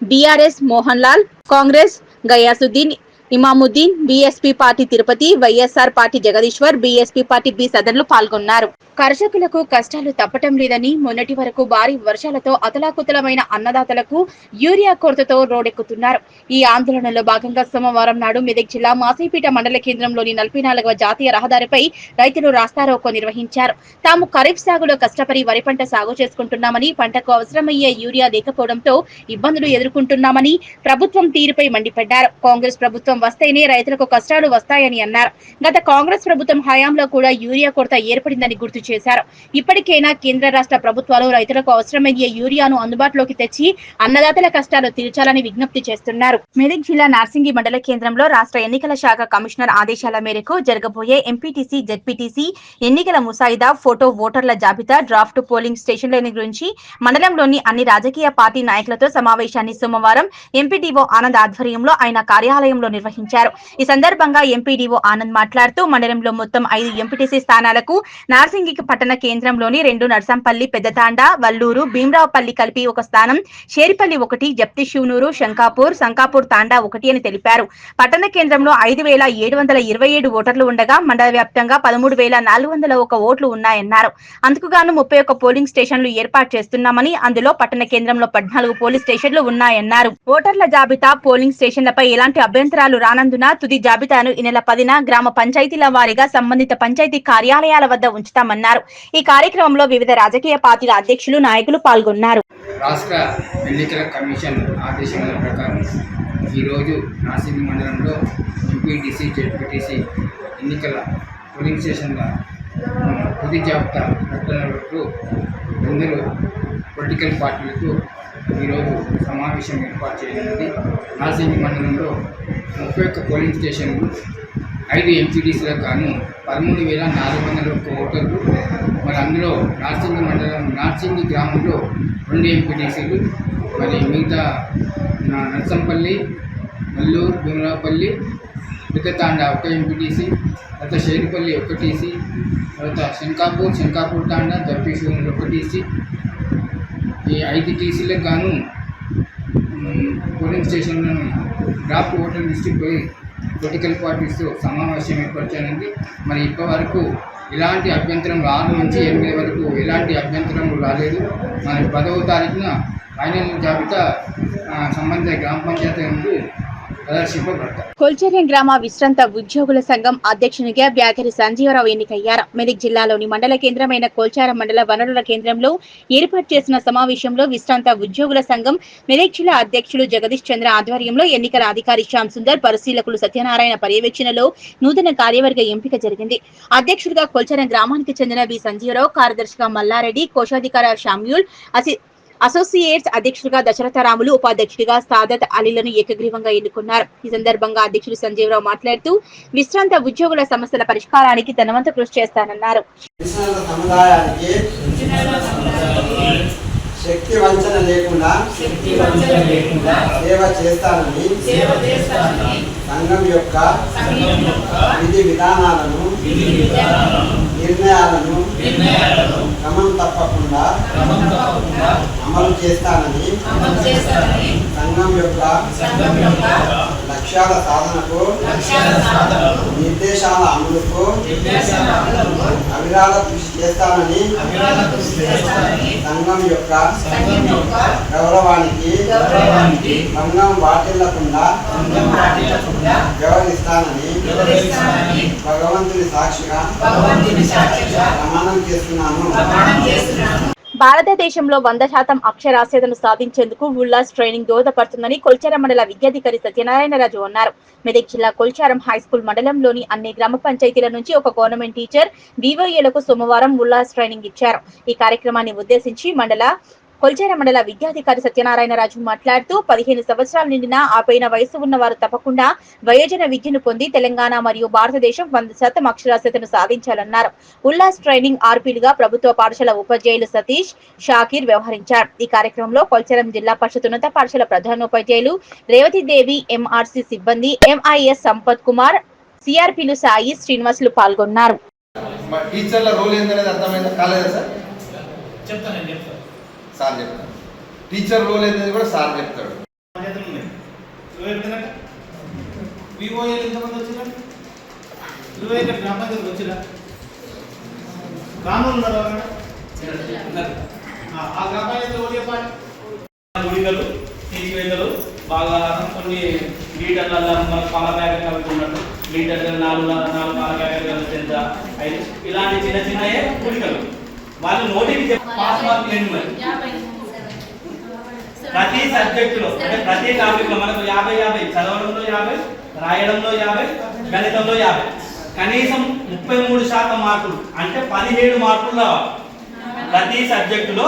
BRS Mohan Lal, Congress Gayasuddin, Imamuddin, BSP party Tirupati, YSR party Jagadishwar, BSP party బి సదన్లు పాల్గొన్నారు. కర్షకులకు కష్టాలు తప్పటం లేదని, మొన్నటి వరకు భారీ వర్షాలతో అతలాకుతలమైన అన్నదాతలకు యూరియా కొరతతో రోడ్డెక్కుతున్నారు. ఈ ఆందోళనలో భాగంగా సోమవారం నాడు మెదక్ జిల్లా మాసైపేట మండల కేంద్రంలోని 44వ జాతీయ రహదారిపై రైతులు రాస్తారోకో నిర్వహించారు. తాము ఖరీఫ్ సాగులో కష్టపడి వరి పంట సాగు చేసుకుంటున్నామని, పంటకు అవసరమయ్యే యూరియా లేకపోవడంతో ఇబ్బందులు ఎదుర్కొంటున్నామని ప్రభుత్వం తీరుపై మండిపడ్డారు. కాంగ్రెస్ ప్రభుత్వం వస్తేనే రైతులకు కష్టాలు వస్తాయని అన్నారు. గత కాంగ్రెస్ ప్రభుత్వం హయాంలో కూడా యూరియా కొరత ఏర్పడిందని గుర్తు చేశారు. ఇప్పటికైనా కేంద్ర రాష్ట్ర ప్రభుత్వాలు రైతులకు అవసరమయ్యే యూరియాను అందుబాటులోకి తెచ్చి అన్నదాతల కష్టాలు తీర్చాలని విజ్ఞప్తి చేస్తున్నారు. మెదక్ జిల్లా నార్సింగి మండల కేంద్రంలో రాష్ట్ర ఎన్నికల శాఖ కమిషనర్ ఆదేశాల మేరకు జరగబోయే ఎంపీటీసీ, జెడ్పీటీసీ ఎన్నికల ముసాయిదా, ఫోటో, ఓటర్ల జాబితా, డ్రాఫ్ట్ పోలింగ్ స్టేషన్ల గురించి మండలంలోని అన్ని రాజకీయ పార్టీ నాయకులతో సమావేశాన్ని సోమవారం ఎంపీడీఓ ఆనంద్ ఆధ్వర్యంలో ఆయన కార్యాలయంలో నిర్వహించారు. ఈ సందర్భంగా ఎంపీడీఓ ఆనంద్ మాట్లాడుతూ మండలంలో మొత్తం 5 ఎంపీటీసీ స్థానాలకు నార్సింగి పట్టణ కేంద్రంలోని 2 నర్సంపల్లి, పెద్దతాండ, వల్లూరు, భీమరావుపల్లి కలిపి ఒక స్థానం, షేరిపల్లి 1, జప్తి శివనూరు, శంకాపూర్ తాండా 1 అని తెలిపారు. పట్టణ కేంద్రంలో 5,727 ఓటర్లు ఉండగా మండల వ్యాప్తంగా 13,401 ఓట్లు ఉన్నాయన్నారు. అందుకుగాను 31 పోలింగ్ స్టేషన్లు ఏర్పాటు చేస్తున్నామని, అందులో పట్టణ కేంద్రంలో 14 పోలింగ్ స్టేషన్లు ఉన్నాయన్నారు. ఓటర్ల జాబితా, పోలింగ్ స్టేషన్లపై ఎలాంటి అభ్యంతరాలు రానందున తుది జాబితాను ఈ నెల 10న గ్రామ పంచాయతీల వారీగా సంబంధిత పంచాయతీ కార్యాలయాల వద్ద ఉంచుతామన్నారు. ఈ కార్యక్రమంలో వివిధ రాజకీయ పార్టీల అధ్యక్షులు, నాయకులు పాల్గొన్నారు. రాష్ట్ర ఎన్నికల కమిషన్ ఆదేశాల ప్రకారం ఈరోజు నార్సింగి మండలంలో ఎంపీటీసీ, జెడ్పీటీసీ ఎన్నికల పోలింగ్ స్టేషన్ల తుది జాబితా ప్రకటన వరకు అందరూ పొలిటికల్ పార్టీలతో ఈరోజు సమావేశం ఏర్పాటు చేయనున్నది. నార్సింగి మండలంలో 31 పోలింగ్ స్టేషన్లు, 5 ఎంపీటీసీలకు గాను 13,401 ఓటర్లు. మరి అందులో నార్సింగి మండలం, నార్సింగి గ్రామంలో 2 ఎంపీటీసీలు, మరి మిగతా నర్సంపల్లి, వల్లూరు, భీమరావుపల్లి, పెద్దతాండ 1 ఎంపీటీసీ, తర్వాత షేరిపల్లి 1 టీసీ, తర్వాత శంకాపూర్ తాండా, జప్తి శివనూరు 1 టీసీ. ఈ 5 టీసీలకు గాను పోలింగ్ స్టేషన్లను డ్రాఫ్ట్ ఓటర్ లిస్టుపై పొలిటికల్ పార్టీస్తో సమావేశం ఏర్పరచానండి. మరి ఇప్పటి వరకు ఎలాంటి అభ్యంతరం 6 నుంచి 8 వరకు ఎలాంటి అభ్యంతరం రాలేదు. మరి 10వ తారీఖున ఫైనల్ జాబితా సంబంధిత గ్రామ పంచాయతీ నుండి ప్రదర్శింపబడతారు. కొల్చెర్యం గ్రామ విశ్రాంత ఉద్యోగుల సంఘం అధ్యక్షునిగా బ్యాకరి సంజీవరావు ఎన్నికయ్యారు. మెదక్ జిల్లాలోని మండల కేంద్రమైన కొల్చారం మండల వనరుల కేంద్రంలో ఏర్పాటు చేసిన సమావేశంలో విశ్రాంత ఉద్యోగుల సంఘం మెదక్ జిల్లా అధ్యక్షులు జగదీష్ చంద్ర ఆధ్వర్యంలో ఎన్నికల అధికారి శ్యామ్ సుందర్, పరిశీలకులు సత్యనారాయణ పర్యవేక్షణలో నూతన కార్యవర్గ ఎంపిక జరిగింది. అధ్యక్షుడిగా కొల్చారం గ్రామానికి చెందిన వి సంజీవరావు, కార్యదర్శిగా మల్లారెడ్డి, కోశాధికారి షామ్యూల్, అసోసియేట్స్ అధ్యక్షుడిగా దశరథరాములు, ఉపాధ్యక్షుడిగా సాదత్ అలీలను ఏకగ్రీవంగా ఎన్నుకున్నారు. ఈ సందర్భంగా అధ్యక్షుడు సంజీవరావు మాట్లాడుతూ విశ్రాంత ఉద్యోగుల సమస్యల పరిష్కారానికి తనవంతు కృషి చేస్తానన్నారు. శక్తి వంచన లేకుండా సేవ చేస్తానని సంఘం యొక్క విధి విధానాలను నిర్ణయాలను క్రమం తప్పకుండా అమలు చేస్తానని సంఘం యొక్క లక్ష్యాల సాధనకు నిర్దేశాల అమలుకు అవిరాళ కృషి చేస్తానని సంఘం యొక్క గౌరవానికి భంగం వాటిల్లకుండా వ్యవహరిస్తానని భగవంతుని సాక్షిగా ప్రమాణం చేస్తున్నాను. భారతదేశంలో 100% అక్షరాస్యతను సాధించేందుకు ఉల్లాస్ ట్రైనింగ్ దోహదపడుతుందని కొల్చారం మండల విద్యాధికారి సత్యనారాయణరాజు అన్నారు. మెదక్ జిల్లా కొల్చారం హైస్కూల్ మండలంలోని అన్ని గ్రామ పంచాయతీల నుంచి ఒక గవర్నమెంట్ టీచర్, వివోఏలకు సోమవారం ఉల్లాస్ ట్రైనింగ్ ఇచ్చారు. ఈ కార్యక్రమాన్ని ఉద్దేశించి కొల్చారం మండల విద్యాధికారి సత్యనారాయణరాజు మాట్లాడుతూ 15 సంవత్సరాలు నిండిన ఆపైన వయసు ఉన్న వారు తప్పకుండా వయోజన విద్యను పొంది తెలంగాణ మరియు భారతదేశం 100% అక్షరాస్యతను సాధించాలన్నారు. ఉల్లాస్ ట్రైనింగ్ ఆర్పీలుగా ప్రభుత్వ పాఠశాల ఉపాధ్యాయులు సతీష్, షాకీర్ వ్యవహరించారు. ఈ కార్యక్రమంలో కొల్చారం జిల్లా పరిషత్ ఉన్నత పాఠశాల ప్రధానోపాధ్యాయులు రేవతిదేవి, ఎంఆర్సీ సిబ్బంది, ఎంఐఎస్ సంపత్ కుమార్, సిఆర్పీలు సాయి, శ్రీనివాసులు పాల్గొన్నారు. సార్ చెప్తాడు, టీచర్ రోల్ అనేది కూడా సార్ చెప్తాడు. తీసివేతలు బాగా కొన్ని లీటర్ల పాల ప్యాకెట్ అవుతున్నట్టు లీటర్ 4 పాల ప్యాకెట్ ఇలాంటి చిన్న చిన్నయే గుడికలు వాళ్ళు నోటికి పాస్ మార్కులు ఎన్ని మరి ప్రతి సబ్జెక్టులో అంటే ప్రతి టాపిక్ లో మనకు 50 చదవడంలో 50, రాయడంలో 50, గణితంలో 50, కనీసం 33% మార్కులు అంటే 17 మార్కులు రావాలి. ప్రతి సబ్జెక్టులో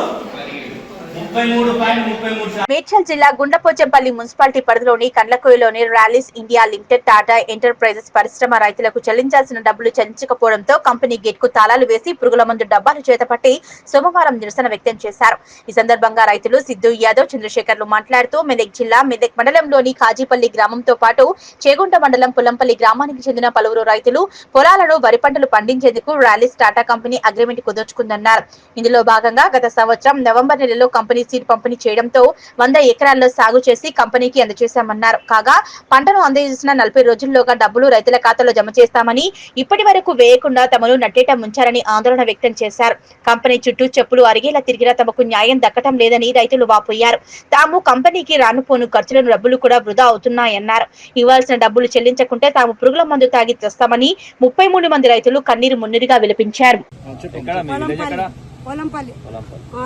మేడ్చల్ జిల్లా గుండ్లపోచంపల్లి మున్సిపాలిటీ పరిధిలోని కండ్లకోయలోని Rallis India limited Tata enterprises పరిశ్రమ రైతులకు చెల్లించాల్సిన డబ్బులు చెల్లించకపోవడంతో కంపెనీ గేట్ కు తాళాలు వేసి పురుగుల మందు డబ్బాలు చేతపట్టి సోమవారం నిరసన వ్యక్తం చేశారు. ఈ సందర్భంగా రైతులు సిద్దు యాదవ్, చంద్రశేఖర్లు మాట్లాడుతూ మెదక్ జిల్లా మెదక్ మండలంలోని కాజీపల్లి గ్రామంతో పాటు చేగుంట మండలం పుల్లంపల్లి గ్రామానికి చెందిన పలువురు రైతులు పొలాలను వరి పంటలు పండించేందుకు ర్యాలీస్ టాటా కంపెనీ అగ్రిమెంట్ కుదుర్చుకుందన్నారు. ఇందులో భాగంగా గత సంవత్సరం నవంబర్ నెలలో కంపెనీ సీడ్ పంపిణీ చేయడంతో 100 ఎకరాల్లో సాగు చేసి కంపెనీకి అందజేశామన్నారు. కాగా పంటను అందజేసిన 40 రోజుల్లోగా డబ్బులు రైతుల ఖాతాలో జమ చేస్తామని, ఇప్పటి వరకు వేయకుండా తమను నట్టేట ముంచారని ఆందోళన వ్యక్తం చేశారు. కంపెనీ చుట్టూ చెప్పులు అరిగేలా తిరిగినా తమకు న్యాయం దక్కటం లేదని రైతులు వాపోయారు. తాము కంపెనీకి రానుపోను ఖర్చులను డబ్బులు కూడా వృధా అవుతున్నాయన్నారు. ఇవ్వాల్సిన డబ్బులు చెల్లించకుంటే తాము పురుగుల మందు తాగి తెస్తామని 33 మంది రైతులు కన్నీరు మున్నీరుగా విలపించారు. పొలంపల్లి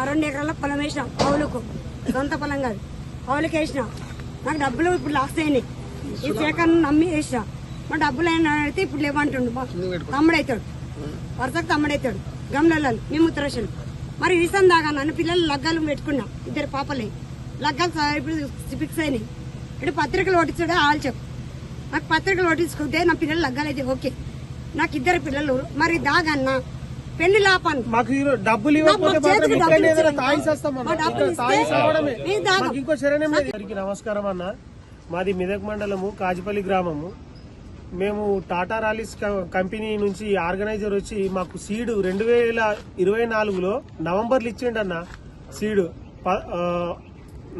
2 ఎకరాల పొలం వేసిన కౌలుకు, సొంత పొలం కాదు, కౌలుకి వేసిన. నాకు డబ్బులు ఇప్పుడు లాస్ట్ అయినాయి. ఈ సేకరణ నమ్మి వేసిన. మా డబ్బులు అయినా అడిగితే ఇప్పుడు లేవంటుండు. తమ్ముడైతాడు, వరుసకు తమ్ముడైతాడు. గమనలు మేము ఉత్తరాశలు. మరి ఈసం దాకా నన్ను పిల్లలు లగ్గాలు పెట్టుకున్నా. 2 పాపలే లగ్గాలు ఇప్పుడు ఫిక్స్ అయినాయి. ఇప్పుడు పత్రికలు ఓటించాడే ఆలు చెప్పు. నాకు పత్రికలు ఓటించుకుంటే నా పిల్లలు లగ్గాలైతే ఓకే. నాకు 2 పిల్లలు. మరి దాగన్నా పెళ్లి లాపాను. మాకు డబ్బులు ఇవ్వకపోతే ఇంకో శరణ్యం. నమస్కారం అన్న. మాది మెదక్ మండలము కాజిపల్లి గ్రామము. మేము టాటా ర్యాలీస్ కంపెనీ నుంచి ఆర్గనైజర్ వచ్చి మాకు సీడు 2024లో నవంబర్లో ఇచ్చిండన్న. సీడు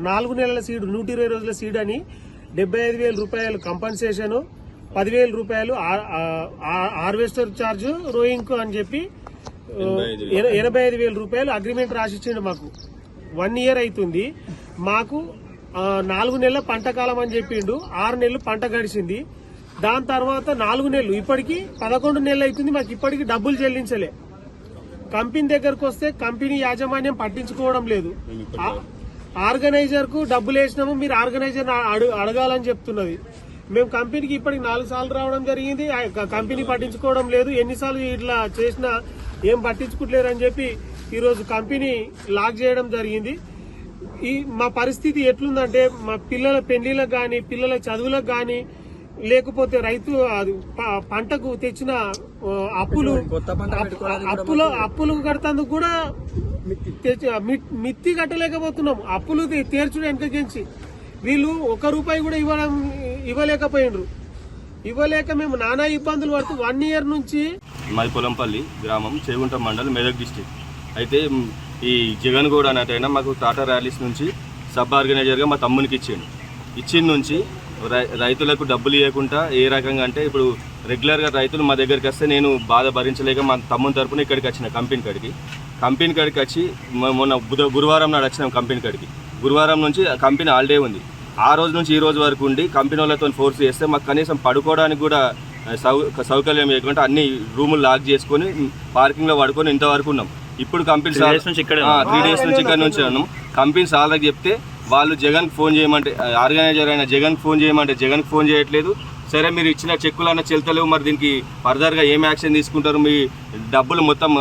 4 నెలల సీడు, 120 రోజుల సీడ్ అని 75,000 రూపాయలు కంపన్సేషన్, 10,000 రూపాయలు హార్వెస్టర్ ఛార్జ్, రోయింగ్ అని చెప్పి 85,000 రూపాయలు అగ్రిమెంట్ రాసిచ్చిండు. మాకు 1 ఇయర్ అవుతుంది. మాకు 4 నెలల పంట కాలం అని చెప్పిండు. 6 నెలలు పంట గడిచింది. దాని తర్వాత 4 నెలలు, ఇప్పటికి 11 నెలలు అవుతుంది. మాకు ఇప్పటికి డబ్బులు చెల్లించలే. కంపెనీ దగ్గరకు వస్తే కంపెనీ యాజమాన్యం పట్టించుకోవడం లేదు. ఆర్గనైజర్ కు డబ్బులు వేసినాము, మీరు ఆర్గనైజర్ అడగాలని చెప్తున్నది. మేము కంపెనీకి ఇప్పటికి 4 సార్లు రావడం జరిగింది. కంపెనీ పట్టించుకోవడం లేదు. ఎన్నిసార్లు ఇట్లా చేసినా ఏం పట్టించుకోలేరు అని చెప్పి ఈరోజు కంపెనీ లాక్ చేయడం జరిగింది. మా పరిస్థితి ఎట్లుందంటే, మా పిల్లల పెళ్లిలకు గాని, పిల్లల చదువులకు గాని, లేకపోతే రైతు పంటకు తెచ్చిన అప్పులు కడతందుకు కూడా మిత్తి కట్టలేకపోతున్నాం. అప్పులు తీర్చుడు వెనకగించి వీళ్ళు 1 రూపాయి కూడా ఇవ్వలేకపోయినరు. ఇవ్వలేక మేము నానా ఇబ్బందులు పడుతూ 1 ఇయర్ నుంచి. మాది పొలంపల్లి గ్రామం, చేగుంట మండలం, మెదక్ డిస్టిక్. అయితే ఈ జగన్ గౌడ్ అన్నట్టయినా మాకు టాటా ర్యాలీస్ నుంచి సబ్ ఆర్గనైజర్గా మా తమ్మునికి ఇచ్చిన నుంచి రైతులకు డబ్బులు ఇవ్వకుండా ఏ రకంగా అంటే, ఇప్పుడు రెగ్యులర్గా రైతులు మా దగ్గరికి వస్తే నేను బాధ భరించలేక మా తమ్ముని తరపున ఇక్కడికి వచ్చిన కంపెనీ కాడికి వచ్చి మొన్న గురువారం నాడు వచ్చినాం కంపెనీ కాడికి. గురువారం నుంచి కంపెనీ హాలిడే ఉంది. ఆ రోజు నుంచి ఈ రోజు వరకు ఉండి కంపెనీ వాళ్ళతో ఫోర్స్ చేస్తే మాకు కనీసం పడుకోవడానికి కూడా సౌకర్యం లేకుండా అన్ని రూములు లాక్ చేసుకొని పార్కింగ్లో పడుకొని ఇంతవరకు ఉన్నాం. ఇప్పుడు కంపెనీ 3 డేస్ నుంచి ఇక్కడ నుంచి ఉన్నాం. కంపెనీ సార్లకు చెప్తే వాళ్ళు జగన్కి ఫోన్ చేయమంటే, ఆర్గనైజర్ అయిన జగన్కి ఫోన్ చేయమంటే జగన్కి ఫోన్ చేయట్లేదు. సరే మీరు ఇచ్చిన చెక్కులన్నా చెల్తలేవు, మరి దీనికి ఫర్దర్గా ఏం యాక్షన్ తీసుకుంటారు? మీ డబ్బులు మొత్తం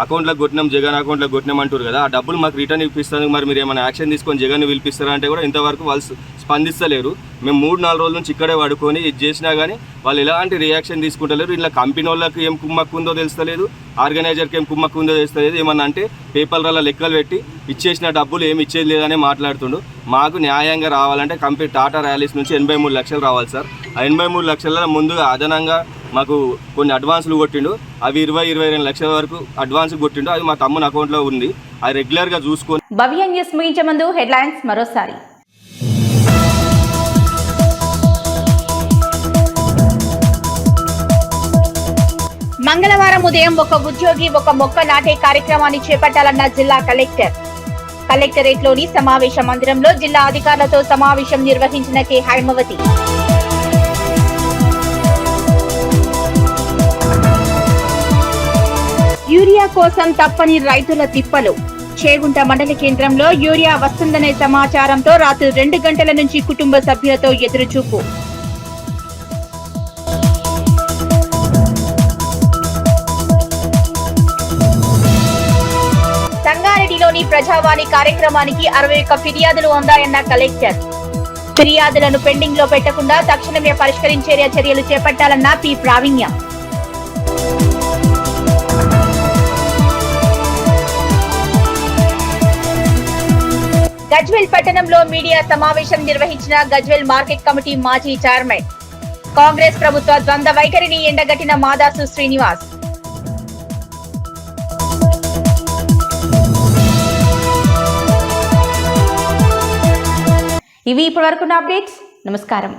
అకౌంట్లోకి కొట్టినాం, జగన్ అకౌంట్లోకి కొట్టినాం అంటారు కదా, ఆ డబ్బులు మాకు రిటర్న్ ఇప్పిస్తాను, మరి మీరు ఏమైనా యాక్షన్ తీసుకొని జగన్ పిలిపిస్తారా అంటే కూడా ఇంతవరకు వాళ్ళు స్పందిస్తలేరు. మేము 3-4 రోజుల నుంచి ఇక్కడే పడుకొని ఇది చేసినా కానీ వాళ్ళు ఎలాంటి రియాక్షన్ తీసుకుంటలేరు. ఇలా కంపెనీ వాళ్ళకి ఏం కుమ్మక్కు ఉందో తెలుస్తలేదు, ఆర్గనైజర్కి ఏం కుమ్మక్కు ఉందో తెలుస్తలేదు. ఏమన్నా అంటే పేపర్లలో లెక్కలు పెట్టి ఇచ్చేసిన డబ్బులు ఏమి ఇచ్చేది లేదనే మాట్లాడుతుండు. మాకు న్యాయంగా రావాలంటే కంపెనీ టాటా ర్యాలీస్ నుంచి 83 లక్షలు రావాలి సార్. ఆ 83 లక్షల ముందుగా అదనంగా మాకు కొన్ని అడ్వాన్సులు కొట్టిండు. అవి 20-22 లక్షల వరకు అడ్వాన్స్ కొట్టిండు. అది మా తమ్ముని అకౌంట్లో ఉంది. అది రెగ్యులర్గా చూసుకొని. భవ్య న్యూస్ ముగించే ముందు హెడ్లైన్స్ మరోసారి. మంగళవారం ఉదయం ఒక ఉద్యోగి ఒక మొక్క నాటే కార్యక్రమాన్ని చేపట్టాలన్న జిల్లా కలెక్టర్. కలెక్టరేట్లోని సమావేశ మందిరంలో జిల్లా అధికారులతో సమావేశం నిర్వహించిన కె హైమవతి. యూరియా కోసం తప్పని రైతుల తిప్పలు. చేగుంట మండల కేంద్రంలో యూరియా వస్తుందనే సమాచారంతో రాత్రి 2 గంటల నుంచి కుటుంబ సభ్యులతో ఎదురుచూపు. సంగారెడ్డిలోని ప్రజావాణి కార్యక్రమానికి 61 ఫిర్యాదులు అందాయన్న కలెక్టర్. ఫిర్యాదులను పెండింగ్ లో పెట్టకుండా తక్షణమే పరిష్కరించే చర్యలు చేపట్టాలన్న పి ప్రావీణ్య. గజ్వేల్ పట్టణంలో మీడియా సమావేశం నిర్వహించిన గజ్వేల్ మార్కెట్ కమిటీ మాజీ చైర్మన్. కాంగ్రెస్ ప్రభుత్వ ద్వంద్వ వైఖరిని ఎండగట్టిన మాదాసు శ్రీనివాస్. ఇవి ఇప్పటివరకున్న అప్డేట్స్. నమస్కారం.